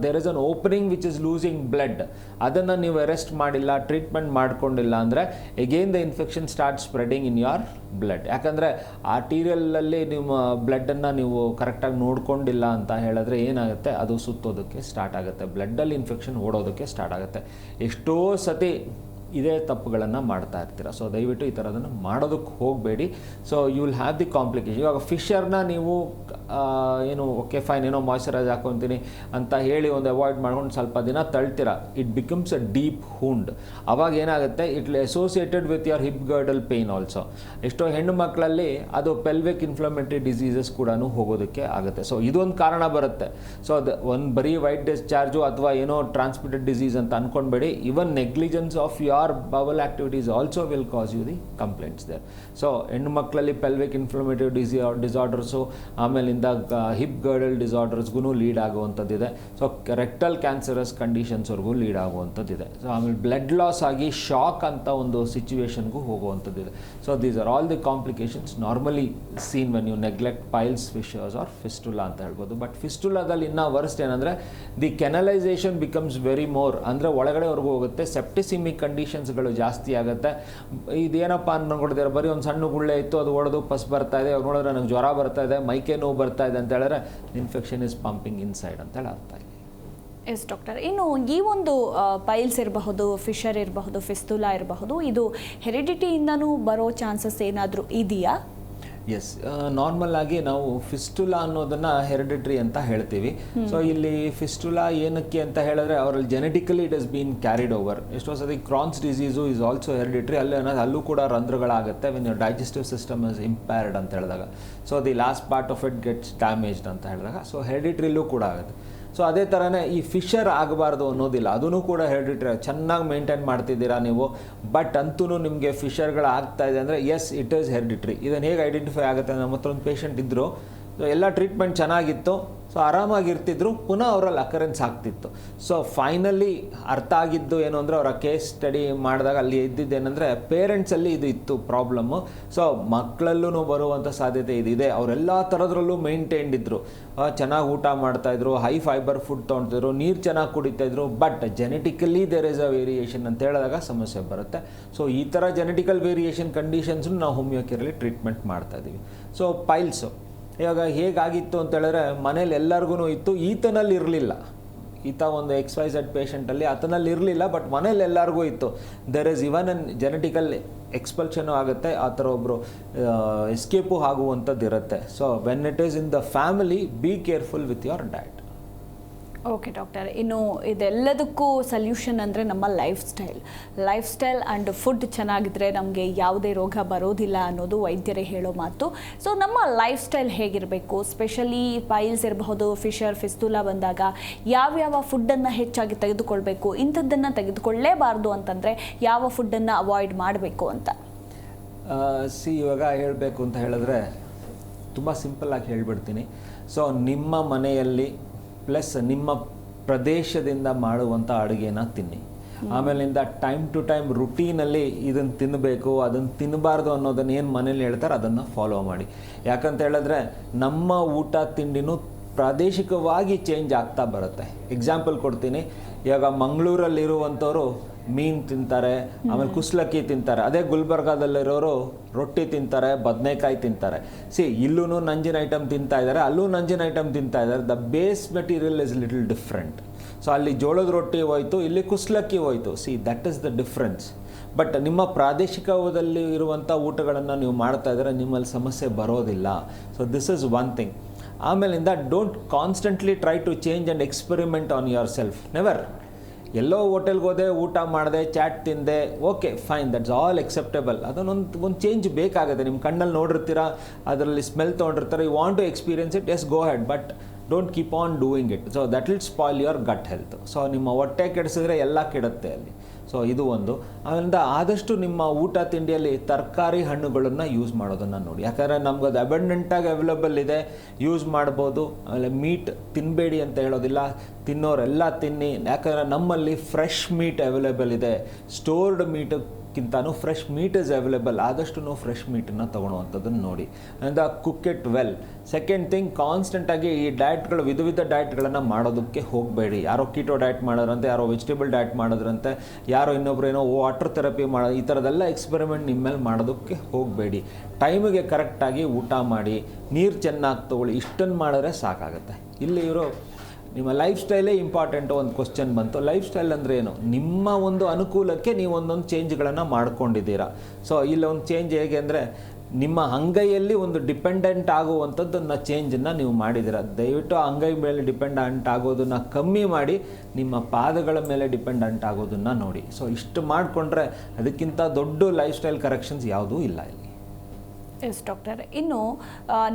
there is an opening which is losing blood, ಅದನ್ನು ನೀವು ಅರೆಸ್ಟ್ ಮಾಡಿಲ್ಲ, ಟ್ರೀಟ್ಮೆಂಟ್ ಮಾಡ್ಕೊಂಡಿಲ್ಲ ಅಂದರೆ again the infection start spreading in your blood. ಯಾಕಂದರೆ ಆರ್ಟೀರಿಯಲಲ್ಲಿ ನಿಮ್ಮ ಬ್ಲಡ್ಡನ್ನು ನೀವು ಕರೆಕ್ಟಾಗಿ ನೋಡ್ಕೊಂಡಿಲ್ಲ ಅಂತ ಹೇಳಿದ್ರೆ ಏನಾಗುತ್ತೆ, ಅದು ಸುತ್ತೋದಕ್ಕೆ ಸ್ಟಾರ್ಟ್ ಆಗುತ್ತೆ, ಬ್ಲಡ್ಡಲ್ಲಿ ಇನ್ಫೆಕ್ಷನ್ ಓಡೋದಕ್ಕೆ ಸ್ಟಾರ್ಟ್ ಆಗುತ್ತೆ. ಎಷ್ಟೋ ಸತಿ ಇದೇ ತಪ್ಪುಗಳನ್ನು ಮಾಡ್ತಾ ಇರ್ತೀರ. ಸೊ ದಯವಿಟ್ಟು ಈ ಥರದನ್ನು ಮಾಡೋದಕ್ಕೆ ಹೋಗಬೇಡಿ. So you will have the complication. ಇವಾಗ ಫಿಶರ್ನ ನೀವು ಏನು ಓಕೆ ಫೈನ್ ಏನೋ ಮಾಯ್ಶ್ಚರೈಸ್ ಹಾಕೊತೀನಿ ಅಂತ ಹೇಳಿ ಒಂದು ಅವಾಯ್ಡ್ ಮಾಡ್ಕೊಂಡು ಸ್ವಲ್ಪ ದಿನ ತಳ್ತೀರ, it becomes a deep wound. ಅವಾಗ ಏನಾಗುತ್ತೆ, it associated with your hip girdle pain also. ಎಷ್ಟೋ ಹೆಣ್ಣು ಮಕ್ಕಳಲ್ಲಿ ಅದು ಪೆಲ್ವಿಕ್ ಇನ್ಫ್ಲಮೇಟರಿ ಡಿಸೀಸಸ್ ಕೂಡ ಹೋಗೋದಕ್ಕೆ ಆಗುತ್ತೆ. ಸೊ ಇದೊಂದು ಕಾರಣ ಬರುತ್ತೆ. ಸೊ ಅದು ಒಂದು ಬರೀ ವೈಟ್ ಡಿಸ್ಚಾರ್ಜು ಅಥವಾ ಏನೋ ಟ್ರಾನ್ಸ್ಮಿಟೆಡ್ ಡಿಸೀಸ್ ಅಂತ ಅಂದ್ಕೊಂಡ್ಬೇಡಿ. Even negligence of your bowel activities also will cause you the complaints there. So ಹೆಣ್ಣು ಮಕ್ಕಳಲ್ಲಿ ಪೆಲ್ವಿಕ್ ಇನ್ಫ್ಲಮೇಟರಿ ಡಿಸಾರ್ಡರ್ಸು, ಆಮೇಲಿಂದ ಹಿಪ್ ಗರ್ಡಲ್ ಡಿಸಾರ್ಡರ್ಸ್ಗೂ ಲೀಡ್ ಆಗುವಂಥದ್ದಿದೆ. ಸೊ ರೆಕ್ಟಲ್ ಕ್ಯಾನ್ಸರಸ್ ಕಂಡೀಷನ್ಸ್ವರೆಗೂ ಲೀಡ್ ಆಗುವಂಥದ್ದಿದೆ. ಸೊ ಆಮೇಲೆ ಬ್ಲಡ್ ಲಾಸ್ ಆಗಿ ಶಾಕ್ ಅಂತ ಒಂದು ಸಿಚುವೇಶನ್ಗೂ ಹೋಗುವಂಥದ್ದಿದೆ. So these are all the complications normally seen when you neglect piles, fissures or fistula ಅಂತ ಹೇಳ್ಬೋದು. ಬಟ್ ಫಿಸ್ಟುಲಾದಲ್ಲಿ ಇನ್ನೂ ವರ್ಸ್ಟ್ ಏನಂದರೆ the canalization becomes very more, ಅಂದರೆ ಒಳಗಡೆವರೆಗೂ ಹೋಗುತ್ತೆ, ಸೆಪ್ಟಿಸಿಮಿಕ್ ಕಂಡೀಷನ್ಸ್ಗಳು ಜಾಸ್ತಿ ಆಗುತ್ತೆ. ಇದೇನಪ್ಪ ಅನ್ಕೊಂಡಿದ್ದಾರೆ, ಬರೀ ಒಂದು ಸಣ್ಣ ಗುಳ್ಳೆ ಇತ್ತು, ಅದು ಒಡೆದು ಪಸ್ ಬರ್ತಾ ಇದೆ, ಅವ್ರು ನೋಡಿದ್ರೆ ನನಗೆ ಜ್ವರ ಬರ್ತಾ ಇದೆ, ಮೈಕೈ ನೋವು ಬರ್ತಾ ಇದೆ ಅಂತ ಹೇಳಿದ್ರೆ ಇನ್ಫೆಕ್ಷನ್ ಇಸ್ ಪಂಪಿಂಗ್ ಇನ್ಸೈಡ್ ಅಂತೇಳಿ ಅರ್ಥ ಇದೆ. ಎಸ್ ಡಾಕ್ಟರ್, ಇನ್ನು ಈ ಒಂದು ಪೈಲ್ಸ್ ಇರಬಹುದು, ಫಿಶರ್ ಇರಬಹುದು, ಫಿಸ್ತುಲಾ ಇರಬಹುದು, ಇದು ಹೆರಿಡಿಟಿಯಿಂದನೂ ಬರೋ ಚಾನ್ಸಸ್ ಏನಾದರೂ ಇದೆಯಾ? ಎಸ್, ನಾರ್ಮಲ್ ಆಗಿ ನಾವು ಫಿಸ್ಟುಲಾ ಅನ್ನೋದನ್ನು ಹೆರಿಡಿಟ್ರಿ ಅಂತ ಹೇಳ್ತೀವಿ. ಸೊ ಇಲ್ಲಿ ಫಿಸ್ಟುಲಾ ಏನಕ್ಕೆ ಅಂತ ಹೇಳಿದ್ರೆ ಅವರಲ್ಲಿ genetically it is been carried over. ಎಷ್ಟೋ ಸತಿ Crohn's disease is also hereditary. ಅಲ್ಲೂ ಕೂಡ ರಂಧ್ರಗಳಾಗುತ್ತೆ when your digestive system is impaired ಅಂತ ಹೇಳಿದಾಗ. So the last part of it gets damaged ಅಂತ ಹೇಳಿದಾಗ ಸೊ ಹೆರಿಡಿಟ್ರಿಲೂ ಕೂಡ ಆಗುತ್ತೆ. ಸೊ ಅದೇ ಥರನೇ ಈ ಫಿಶರ್ ಆಗಬಾರ್ದು ಅನ್ನೋದಿಲ್ಲ, ಅದೂ ಕೂಡ ಹೆರಿಡಿಟ್ರಿ. ಚೆನ್ನಾಗಿ ಮೇಂಟೈನ್ ಮಾಡ್ತಿದ್ದೀರಾ ನೀವು, ಬಟ್ ಅಂತೂ ನಿಮಗೆ ಫಿಶರ್ಗಳು ಆಗ್ತಾ ಇದೆ ಅಂದರೆ ಎಸ್ ಇಟ್ ಈಸ್ ಹೆರಿಡಿಟ್ರಿ. ಇದನ್ನು ಹೇಗೆ ಐಡೆಂಟಿಫೈ ಆಗುತ್ತೆ? ನಮ್ಮ ಹತ್ರ ಒಂದು ಪೇಷಂಟ್ ಇದ್ದರು, ಎಲ್ಲ ಟ್ರೀಟ್ಮೆಂಟ್ ಚೆನ್ನಾಗಿತ್ತು, ಸೊ ಆರಾಮಾಗಿರ್ತಿದ್ರು, ಪುನಃ ಅವರಲ್ಲಿ ಅಕರೆನ್ಸ್ ಆಗ್ತಿತ್ತು. ಸೊ ಫೈನಲಿ ಅರ್ಥ ಆಗಿದ್ದು ಏನು ಅಂದರೆ ಅವರ ಕೇಸ್ ಸ್ಟಡಿ ಮಾಡಿದಾಗ ಅಲ್ಲಿ ಇದ್ದಿದ್ದೇನೆಂದರೆ ಪೇರೆಂಟ್ಸಲ್ಲಿ ಇದು ಇತ್ತು ಪ್ರಾಬ್ಲಮ್ಮು. ಸೊ ಮಕ್ಕಳಲ್ಲೂ ಬರುವಂಥ ಸಾಧ್ಯತೆ ಇದಿದೆ. ಅವರೆಲ್ಲ ಥರದ್ರಲ್ಲೂ ಮೇಂಟೈನ್ಡ್ ಇದ್ದರು, ಚೆನ್ನಾಗಿ ಊಟ ಮಾಡ್ತಾಯಿದ್ರು, ಹೈ ಫೈಬರ್ ಫುಡ್ ತೊಗೊಳ್ತಿದ್ರು, ನೀರು ಚೆನ್ನಾಗಿ ಕುಡಿತಾಯಿದ್ರು. But genetically there is a variation ಅಂತ ಹೇಳಿದಾಗ ಸಮಸ್ಯೆ ಬರುತ್ತೆ. ಸೊ ಈ ಥರ ಜೆನೆಟಿಕಲ್ ವೇರಿಯೇಷನ್ ಕಂಡೀಷನ್ಸ್ನು ನಾವು ಹೋಮಿಯೋಕೆರಲ್ಲಿ ಟ್ರೀಟ್ಮೆಂಟ್ ಮಾಡ್ತಾಯಿದ್ದೀವಿ. ಸೊ ಪೈಲ್ಸು ಇವಾಗ ಹೇಗಾಗಿತ್ತು ಅಂತ ಹೇಳಿದ್ರೆ ಮನೇಲಿ ಎಲ್ಲರಿಗೂ ಇತ್ತು, ಈತನಲ್ಲಿ ಇರಲಿಲ್ಲ. ಈತ ಒಂದು XYZ ಪೇಷಂಟಲ್ಲಿ ಆತನಲ್ಲಿ ಇರಲಿಲ್ಲ, ಬಟ್ ಮನೇಲಿ ಎಲ್ಲರಿಗೂ ಇತ್ತು. There is even an genetical expulsion ಆಗುತ್ತೆ, ಆ ಥರ ಒಬ್ಬರು ಎಸ್ಕೇಪು ಆಗುವಂಥದ್ದು ಇರುತ್ತೆ. So when it is in the family, be careful with your diet. Okay doctor, ಇನ್ನು ಇದೆಲ್ಲದಕ್ಕೂ ಸಲ್ಯೂಷನ್ ಅಂದರೆ ನಮ್ಮ ಲೈಫ್ ಸ್ಟೈಲ್ ಆ್ಯಂಡ್ ಫುಡ್ ಚೆನ್ನಾಗಿದ್ರೆ ನಮಗೆ ಯಾವುದೇ ರೋಗ ಬರೋದಿಲ್ಲ ಅನ್ನೋದು ವೈದ್ಯರೇ ಹೇಳೋ ಮಾತು. ಸೊ ನಮ್ಮ ಲೈಫ್ ಸ್ಟೈಲ್ ಹೇಗಿರಬೇಕು, ಸ್ಪೆಷಲಿ ಪೈಲ್ಸ್ ಇರಬಹುದು, ಫಿಶರ್, ಫಿಸ್ತುಲಾ ಬಂದಾಗ ಯಾವ್ಯಾವ ಫುಡ್ಡನ್ನು ಹೆಚ್ಚಾಗಿ ತೆಗೆದುಕೊಳ್ಬೇಕು, ಇಂಥದ್ದನ್ನು ತೆಗೆದುಕೊಳ್ಳೇಬಾರ್ದು ಅಂತಂದರೆ ಯಾವ ಫುಡ್ಡನ್ನು ಅವಾಯ್ಡ್ ಮಾಡಬೇಕು ಅಂತ? ಇವಾಗ ಹೇಳಬೇಕು ಅಂತ ಹೇಳಿದ್ರೆ ತುಂಬ ಸಿಂಪಲ್ಲಾಗಿ ಹೇಳ್ಬಿಡ್ತೀನಿ. ಸೊ ನಿಮ್ಮ ಮನೆಯಲ್ಲಿ ಪ್ಲಸ್ ನಿಮ್ಮ ಪ್ರದೇಶದಿಂದ ಮಾಡುವಂಥ ಅಡುಗೆನ ತಿನ್ನಿ. ಆಮೇಲಿಂದ ಟೈಮ್ ಟು ಟೈಮ್ ರುಟೀನಲ್ಲಿ ಇದನ್ನು ತಿನ್ನಬೇಕು, ಅದನ್ನು ತಿನ್ನಬಾರ್ದು ಅನ್ನೋದನ್ನು ಏನು ಮನೇಲಿ ಹೇಳ್ತಾರೆ ಅದನ್ನು ಫಾಲೋ ಮಾಡಿ. ಯಾಕಂತ ಹೇಳಿದ್ರೆ ನಮ್ಮ ಊಟ ತಿಂಡಿನೂ ಪ್ರಾದೇಶಿಕವಾಗಿ ಚೇಂಜ್ ಆಗ್ತಾ ಬರುತ್ತೆ. ಎಕ್ಸಾಂಪಲ್ ಕೊಡ್ತೀನಿ, ಇವಾಗ ಮಂಗಳೂರಲ್ಲಿರುವಂಥವ್ರು ಮೀನು ತಿಂತಾರೆ, ಆಮೇಲೆ ಕುಸ್ಲಕ್ಕಿ ತಿಂತಾರೆ. ಅದೇ ಗುಲ್ಬರ್ಗಾದಲ್ಲಿರೋರು ರೊಟ್ಟಿ ತಿಂತಾರೆ, ಬದನೆಕಾಯಿ ತಿಂತಾರೆ. ಇಲ್ಲೂ ನಂಜಿನ ಐಟಮ್ ತಿಂತಾ ಇದ್ದಾರೆ, ಅಲ್ಲೂ ನಂಜಿನ ಐಟಮ್ ತಿಂತಾ ಇದ್ದಾರೆ. The base material is little different. So ಅಲ್ಲಿ ಜೋಳದ ರೊಟ್ಟಿ ಹೋಯ್ತು, ಇಲ್ಲಿ ಕುಸ್ಲಕ್ಕಿ ಹೋಯ್ತು. That is the difference. But ನಿಮ್ಮ ಪ್ರಾದೇಶಿಕದಲ್ಲಿ ಇರುವಂಥ ಊಟಗಳನ್ನು ನೀವು ಮಾಡ್ತಾ ಇದ್ದಾರೆ, ನಿಮ್ಮಲ್ಲಿ ಸಮಸ್ಯೆ ಬರೋದಿಲ್ಲ. So this is one thing. ಆಮೇಲಿಂದ don't constantly try to change and experiment on yourself. Never. ಎಲ್ಲೋ ಹೋಟೆಲ್ಗೆ ಹೋದೆ, ಊಟ ಮಾಡಿದೆ, ಚಾಟ್ ತಿಂದೆ, okay fine, that's all acceptable. ಅದನ್ನೊಂದು ಚೇಂಜ್ ಬೇಕಾಗುತ್ತೆ. ನಿಮ್ಮ ಕಣ್ಣಲ್ಲಿ ನೋಡಿರ್ತೀರ, ಅದರಲ್ಲಿ ಸ್ಮೆಲ್ ತೊಗೊಂಡಿರ್ತಾರೆ, you want to experience it, yes go head, but don't keep on doing it. So that will spoil your gut health. So ನಿಮ್ಮ ಹೊಟ್ಟೆ ಕೆಡಿಸಿದ್ರೆ ಎಲ್ಲ ಕೆಡುತ್ತೆ ಅಲ್ಲಿ. ಸೊ ಇದು ಒಂದು. ಆಮೇಲಿಂದ ಆದಷ್ಟು ನಿಮ್ಮ ಊಟ ತಿಂಡಿಯಲ್ಲಿ ತರಕಾರಿ ಹಣ್ಣುಗಳನ್ನು ಯೂಸ್ ಮಾಡೋದನ್ನು ನೋಡಿ. ಯಾಕಂದರೆ ನಮ್ಗೆ ಅದು ಅಬಂಡೆಂಟಾಗಿ ಅವೈಲೇಬಲ್ ಇದೆ, ಯೂಸ್ ಮಾಡ್ಬೋದು. ಆಮೇಲೆ ಮೀಟ್ ತಿನ್ನಬೇಡಿ ಅಂತ ಹೇಳೋದಿಲ್ಲ, ತಿನ್ನೋರೆಲ್ಲ ತಿನ್ನಿ. ಯಾಕಂದರೆ ನಮ್ಮಲ್ಲಿ ಫ್ರೆಶ್ ಮೀಟ್ ಅವೈಲೇಬಲ್ ಇದೆ. ಸ್ಟೋರ್ಡ್ ಮೀಟ್ಗಿಂತನೂ ಫ್ರೆಶ್ ಮೀಟ್ ಇಸ್ ಅವೈಲೇಬಲ್. ಆದಷ್ಟು ಫ್ರೆಶ್ ಮೀಟನ್ನು ತೊಗೊಳುವಂಥದ್ದನ್ನು ನೋಡಿ. And cook it well. Second thing, ಕಾನ್ಸ್ಟೆಂಟಾಗಿ ಈ ಡಯಟ್ಗಳು, ವಿಧ ಡಯಟ್ಗಳನ್ನು ಮಾಡೋದಕ್ಕೆ ಹೋಗಬೇಡಿ. ಯಾರೋ ಕೀಟೋ ಡಯಟ್ ಮಾಡೋದ್ರಂತೆ, ಯಾರೋ ವೆಜಿಟೇಬಲ್ ಡಯಟ್ ಮಾಡೋದ್ರಂತೆ, ಯಾರೋ ಇನ್ನೊಬ್ರು ಏನೋ ವಾಟರ್ ಥೆರಪಿ ಮಾಡೋದು, ಈ ಥರದ್ದೆಲ್ಲ ಎಕ್ಸ್ಪೆರಿಮೆಂಟ್ ನಿಮ್ಮ ಮೇಲೆ ಮಾಡೋದಕ್ಕೆ ಹೋಗಬೇಡಿ. ಟೈಮಿಗೆ ಕರೆಕ್ಟಾಗಿ ಊಟ ಮಾಡಿ, ನೀರು ಚೆನ್ನಾಗಿ ತೊಗೊಳ್ಳಿ. ಇಷ್ಟನ್ನು ಮಾಡಿದ್ರೆ ಸಾಕಾಗುತ್ತೆ. ಇಲ್ಲಿ ಇವರು ನಿಮ್ಮ ಲೈಫ್ ಸ್ಟೈಲೇ ಇಂಪಾರ್ಟೆಂಟು. ಒಂದು ಕ್ವಶನ್ ಬಂತು, ಲೈಫ್ ಸ್ಟೈಲ್ ಅಂದರೆ ಏನು? ನಿಮ್ಮ ಒಂದು ಅನುಕೂಲಕ್ಕೆ ನೀವು ಒಂದೊಂದು ಚೇಂಜ್ಗಳನ್ನು ಮಾಡ್ಕೊಂಡಿದ್ದೀರಾ. ಸೊ ಇಲ್ಲೊಂದು ಚೇಂಜ್ ಹೇಗೆ ಅಂದರೆ, ನಿಮ್ಮ ಅಂಗೈಯಲ್ಲಿ ಒಂದು ಡಿಪೆಂಡೆಂಟ್ ಆಗುವಂಥದ್ದನ್ನು ಚೇಂಜನ್ನು ನೀವು ಮಾಡಿದ್ದೀರ. ದಯವಿಟ್ಟು ಅಂಗೈ ಮೇಲೆ ಡಿಪೆಂಡೆಂಟ್ ಆಗೋದನ್ನು ಕಮ್ಮಿ ಮಾಡಿ, ನಿಮ್ಮ ಪಾದಗಳ ಮೇಲೆ ಡಿಪೆಂಡೆಂಟ್ ಆಗೋದನ್ನು ನೋಡಿ. ಸೊ ಇಷ್ಟು ಮಾಡಿಕೊಂಡ್ರೆ ಅದಕ್ಕಿಂತ ದೊಡ್ಡ ಲೈಫ್ ಸ್ಟೈಲ್ ಕರೆಕ್ಷನ್ಸ್ ಯಾವುದೂ ಇಲ್ಲ ಇಲ್ಲಿ. ಎಸ್ ಡಾಕ್ಟರ್, ಇನ್ನು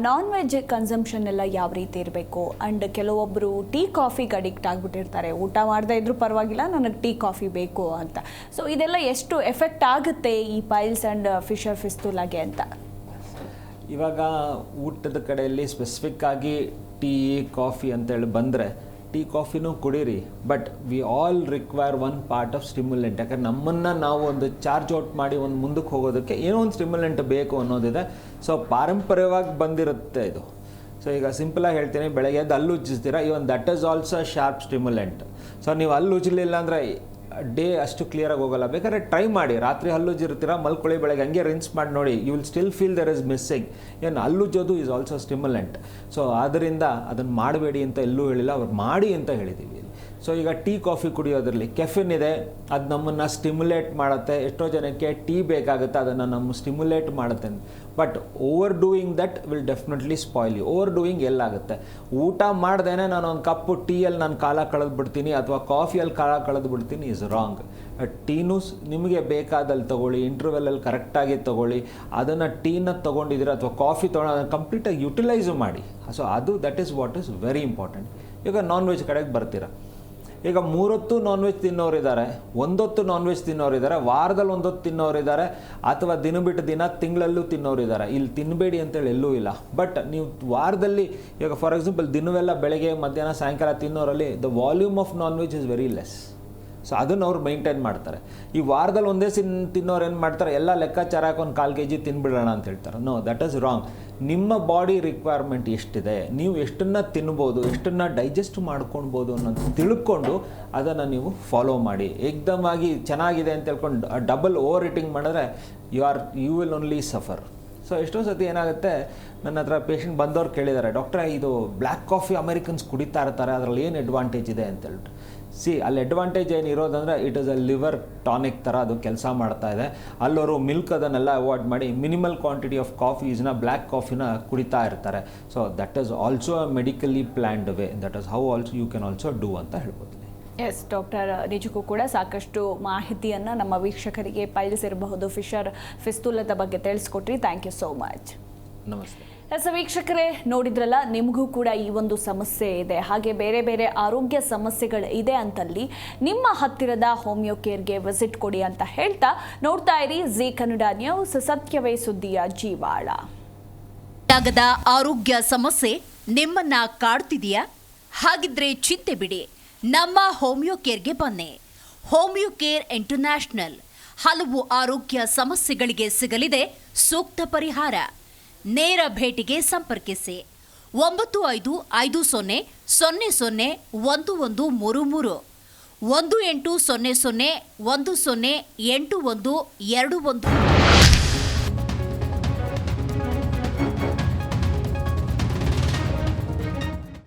ನಾನ್ ವೆಜ್ ಕನ್ಸಂಪ್ಷನ್ ಎಲ್ಲ ಯಾವ ರೀತಿ ಇರಬೇಕು? ಆ್ಯಂಡ್ ಕೆಲವೊಬ್ಬರು ಟೀ ಕಾಫಿಗೆ ಅಡಿಕ್ಟ್ ಆಗಿಬಿಟ್ಟಿರ್ತಾರೆ. ಊಟ ಮಾಡದೇ ಇದ್ರೂ ಪರವಾಗಿಲ್ಲ, ನನಗೆ ಟೀ ಕಾಫಿ ಬೇಕು ಅಂತ. ಸೊ ಇದೆಲ್ಲ ಎಷ್ಟು ಎಫೆಕ್ಟ್ ಆಗುತ್ತೆ ಈ ಪೈಲ್ಸ್ ಆ್ಯಂಡ್ ಫಿಶರ್ ಫಿಸ್ತುಲಾಗೆ ಅಂತ? ಇವಾಗ ಊಟದ ಕಡೆಯಲ್ಲಿ ಸ್ಪೆಸಿಫಿಕ್ ಆಗಿ ಟೀ ಕಾಫಿ ಅಂತೇಳಿ ಬಂದರೆ, ಟೀ ಕಾಫಿನೂ ಕುಡೀರಿ, but we all require one part of stimulant. ಯಾಕಂದ್ರೆ ನಮ್ಮನ್ನು ನಾವು ಒಂದು ಚಾರ್ಜ್ ಔಟ್ ಮಾಡಿ ಒಂದು ಮುಂದಕ್ಕೆ ಹೋಗೋದಕ್ಕೆ ಏನೋ ಒಂದು ಸ್ಟಿಮ್ಯುಲೆಂಟ್ ಬೇಕು ಅನ್ನೋದಿದೆ. ಸೊ ಪಾರಂಪರ್ಯವಾಗಿ ಬಂದಿರುತ್ತೆ ಇದು. ಸೊ ಈಗ ಸಿಂಪಲಾಗಿ ಹೇಳ್ತೀನಿ, ಬೆಳಗ್ಗೆ ಎದ್ದು ಹಲ್ಲು ಉಜ್ಜಿಸ್ತೀರಾ, even that is also sharp stimulant. So ನೀವು ಹಲ್ಲು ಉಜ್ಜಲಿಲ್ಲ ಅಂದರೆ ಡೇ ಅಷ್ಟು ಕ್ಲಿಯರಾಗಿ ಹೋಗೋಲ್ಲ. ಬೇಕಾದ್ರೆ ಟ್ರೈ ಮಾಡಿ, ರಾತ್ರಿ ಹಲ್ಲುಜ್ಜಿರ್ತೀರ, ಮಲ್ಕೊಳ್ಳಿ, ಬೆಳಗ್ಗೆ ಹಂಗೆ ರಿನ್ಸ್ ಮಾಡಿ ನೋಡಿ, you will still feel there is missing. ಏನು ಹಲ್ಲುಜ್ಜೋದು ಈಸ್ ಆಲ್ಸೋ ಸ್ಟಿಮ್ಯುಲೆಂಟ್. ಸೊ ಆದ್ದರಿಂದ ಅದನ್ನು ಮಾಡಬೇಡಿ ಅಂತ ಎಲ್ಲೂ ಹೇಳಿಲ್ಲ, ಅವ್ರು ಮಾಡಿ ಅಂತ ಹೇಳಿದ್ದೀವಿ. ಸೊ ಈಗ ಟೀ ಕಾಫಿ ಕುಡಿಯೋದ್ರಲ್ಲಿ ಕೆಫಿನ್ ಇದೆ, ಅದು ನಮ್ಮನ್ನು ಸ್ಟಿಮ್ಯುಲೇಟ್ ಮಾಡುತ್ತೆ. ಎಷ್ಟೋ ಜನಕ್ಕೆ ಟೀ ಬೇಕಾಗುತ್ತೆ, ಅದನ್ನು ನಮ್ಮ ಸ್ಟಿಮ್ಯುಲೇಟ್ ಮಾಡುತ್ತೆ. But overdoing that will definitely spoil you. Overdoing ಎಲ್ಲಾಗುತ್ತೆ, ಊಟ ಮಾಡ್ದೇನೆ ನಾನು ಒಂದು ಕಪ್ಪು ಟೀಯಲ್ಲಿ ನಾನು ಕಾಲ ಕಳೆದು ಬಿಡ್ತೀನಿ ಅಥವಾ ಕಾಫಿಯಲ್ಲಿ ಕಾಲ ಕಳೆದು ಬಿಡ್ತೀನಿ, ಈಸ್ ರಾಂಗ್. ಟೀನೂ ನಿಮಗೆ ಬೇಕಾದಲ್ಲಿ ತೊಗೊಳ್ಳಿ, ಇಂಟರ್ವೆಲ್ಲಲ್ಲಿ ಕರೆಕ್ಟಾಗಿ ತೊಗೊಳ್ಳಿ. ಅದನ್ನು ಟೀನ ತೊಗೊಂಡಿದ್ದೀರ ಅಥವಾ ಕಾಫಿ ತೊಗೊಂಡು ಅದನ್ನು ಕಂಪ್ಲೀಟಾಗಿ ಯುಟಿಲೈಸು ಮಾಡಿ. ಸೊ ಅದು that is what is very important. ಈಗ ನಾನ್ ವೆಜ್ ಕಡೆಗೆ ಬರ್ತೀರ, ಈಗ 3 ಹೊತ್ತು ನಾನ್ ವೆಜ್ ತಿನ್ನೋರಿದ್ದಾರೆ, 1 ಹೊತ್ತು ನಾನ್ ವೆಜ್ ತಿನ್ನೋರಿದ್ದಾರೆ, ವಾರದಲ್ಲಿ 1 ಹೊತ್ತು ತಿನ್ನೋರಿದ್ದಾರೆ, ಅಥವಾ ದಿನ ಬಿಟ್ಟು ದಿನ ತಿಂಗಳಲ್ಲೂ ತಿನ್ನೋರಿದ್ದಾರೆ. ಇಲ್ಲಿ ತಿನ್ನಬೇಡಿ ಅಂತೇಳಿ ಎಲ್ಲೂ ಇಲ್ಲ. ಬಟ್ ನೀವು ವಾರದಲ್ಲಿ ಈಗ ಫಾರ್ ಎಕ್ಸಾಂಪಲ್ ದಿನವೆಲ್ಲ ಬೆಳಗ್ಗೆ ಮಧ್ಯಾಹ್ನ ಸಾಯಂಕಾಲ ತಿನ್ನೋರಲ್ಲಿ the volume of non veg is very less. So ಅದನ್ನು ಅವ್ರು ಮೈಂಟೈನ್ ಮಾಡ್ತಾರೆ. ಈ ವಾರದಲ್ಲಿ ಒಂದೇ ತಿನ್ನೋರು ಏನು ಮಾಡ್ತಾರೆ, ಎಲ್ಲ ಲೆಕ್ಕಾಚಾರ ಹಾಕಿ 1/4 kg ತಿನ್ಬಿಡೋಣ ಅಂತ ಹೇಳ್ತಾರೆ. No, that is wrong. ನಿಮ್ಮ ಬಾಡಿ ರಿಕ್ವೈರ್ಮೆಂಟ್ ಎಷ್ಟಿದೆ, ನೀವು ಎಷ್ಟನ್ನು ತಿನ್ಬೋದು, ಎಷ್ಟನ್ನು ಡೈಜೆಸ್ಟ್ ಮಾಡ್ಕೊಳ್ಬೋದು ಅನ್ನೋದು ತಿಳ್ಕೊಂಡು ಅದನ್ನು ನೀವು ಫಾಲೋ ಮಾಡಿ. ಏಕ್ದಮ್ ಆಗಿ ಚೆನ್ನಾಗಿದೆ ಅಂತ ಹೇಳ್ಕೊಂಡು ಡಬಲ್ ಓವರ್ ಈಟಿಂಗ್ ಮಾಡಿದ್ರೆ you will only suffer. So ಎಷ್ಟೋ ಸತಿ ಏನಾಗುತ್ತೆ, ನನ್ನ ಹತ್ರ ಪೇಷಂಟ್ ಬಂದವ್ರು ಕೇಳಿದ್ದಾರೆ, ಡಾಕ್ಟ್ರೇ ಇದು ಬ್ಲ್ಯಾಕ್ ಕಾಫಿ ಅಮೆರಿಕನ್ಸ್ ಕುಡಿತಾ ಇರ್ತಾರೆ, ಅದರಲ್ಲಿ ಏನು ಅಡ್ವಾಂಟೇಜ್ ಇದೆ ಅಂತ ಹೇಳ್ಬಿಟ್ಟು. ಅಲ್ಲಿ ಅಡ್ವಾಂಟೇಜ್ ಏನಿರೋದಂದರೆ it is a liver tonic ಥರ ಅದು ಕೆಲಸ ಮಾಡ್ತಾ ಇದೆ. ಅಲ್ಲವರು ಮಿಲ್ಕ್ ಅದನ್ನೆಲ್ಲ ಅವಾಯ್ಡ್ ಮಾಡಿ ಮಿನಿಮಲ್ ಕ್ವಾಂಟಿಟಿ ಆಫ್ ಕಾಫೀಸ್ನ, ಬ್ಲ್ಯಾಕ್ ಕಾಫಿನ ಕುಡಿತಾ ಇರ್ತಾರೆ. So that is also a medically planned way, that is how also you can also do ಅಂತ ಹೇಳ್ಬೋದು. ಎಸ್ ಡಾಕ್ಟರ್, ನಿಜಕ್ಕೂ ಕೂಡ ಸಾಕಷ್ಟು ಮಾಹಿತಿಯನ್ನು ನಮ್ಮ ವೀಕ್ಷಕರಿಗೆ ಪೈಲ್ಸ್ ಇರಬಹುದು, ಫಿಶರ್ ಫಿಸ್ತುಲದ ಬಗ್ಗೆ ತಿಳಿಸ್ಕೊಟ್ರಿ. Thank you so much. ನಮಸ್ತೆ. ಎಸ್ ವೀಕ್ಷಕರೇ, ನೋಡಿದ್ರಲ್ಲ, ನಿಮಗೂ ಕೂಡ ಈ ಒಂದು ಸಮಸ್ಯೆ ಇದೆ, ಹಾಗೆ ಬೇರೆ ಬೇರೆ ಆರೋಗ್ಯ ಸಮಸ್ಯೆಗಳು ಇದೆ ಅಂತಲ್ಲಿ ನಿಮ್ಮ ಹತ್ತಿರದ ಹೋಮಿಯೋ ಕೇರ್ಗೆ ವಿಸಿಟ್ ಕೊಡಿ ಅಂತ ಹೇಳ್ತಾ ನೋಡ್ತಾ ಇರಿ ಜಿ ಕನ್ನಡ ನ್ಯೂಸ್, ಸತ್ಯವೇ ಸುದ್ದಿಯ ಜೀವಾಳ. ಆಗದ ಆರೋಗ್ಯ ಸಮಸ್ಯೆ ನಿಮ್ಮನ್ನ ಕಾಡ್ತಿದೆಯಾ? ಹಾಗಿದ್ರೆ ಚಿಂತೆ ಬಿಡಿ, ನಮ್ಮ ಹೋಮಿಯೋ ಕೇರ್ಗೆ ಬನ್ನಿ. ಹೋಮಿಯೋ ಕೇರ್ ಇಂಟರ್ನ್ಯಾಷನಲ್ ಹಲವು ಆರೋಗ್ಯ ಸಮಸ್ಯೆಗಳಿಗೆ ಸಿಗಲಿದೆ ಸೂಕ್ತ ಪರಿಹಾರ. ನೇರ ಭೇಟಿಗೆ ಸಂಪರ್ಕಿಸಿ 9550 00 1133 1800 108121.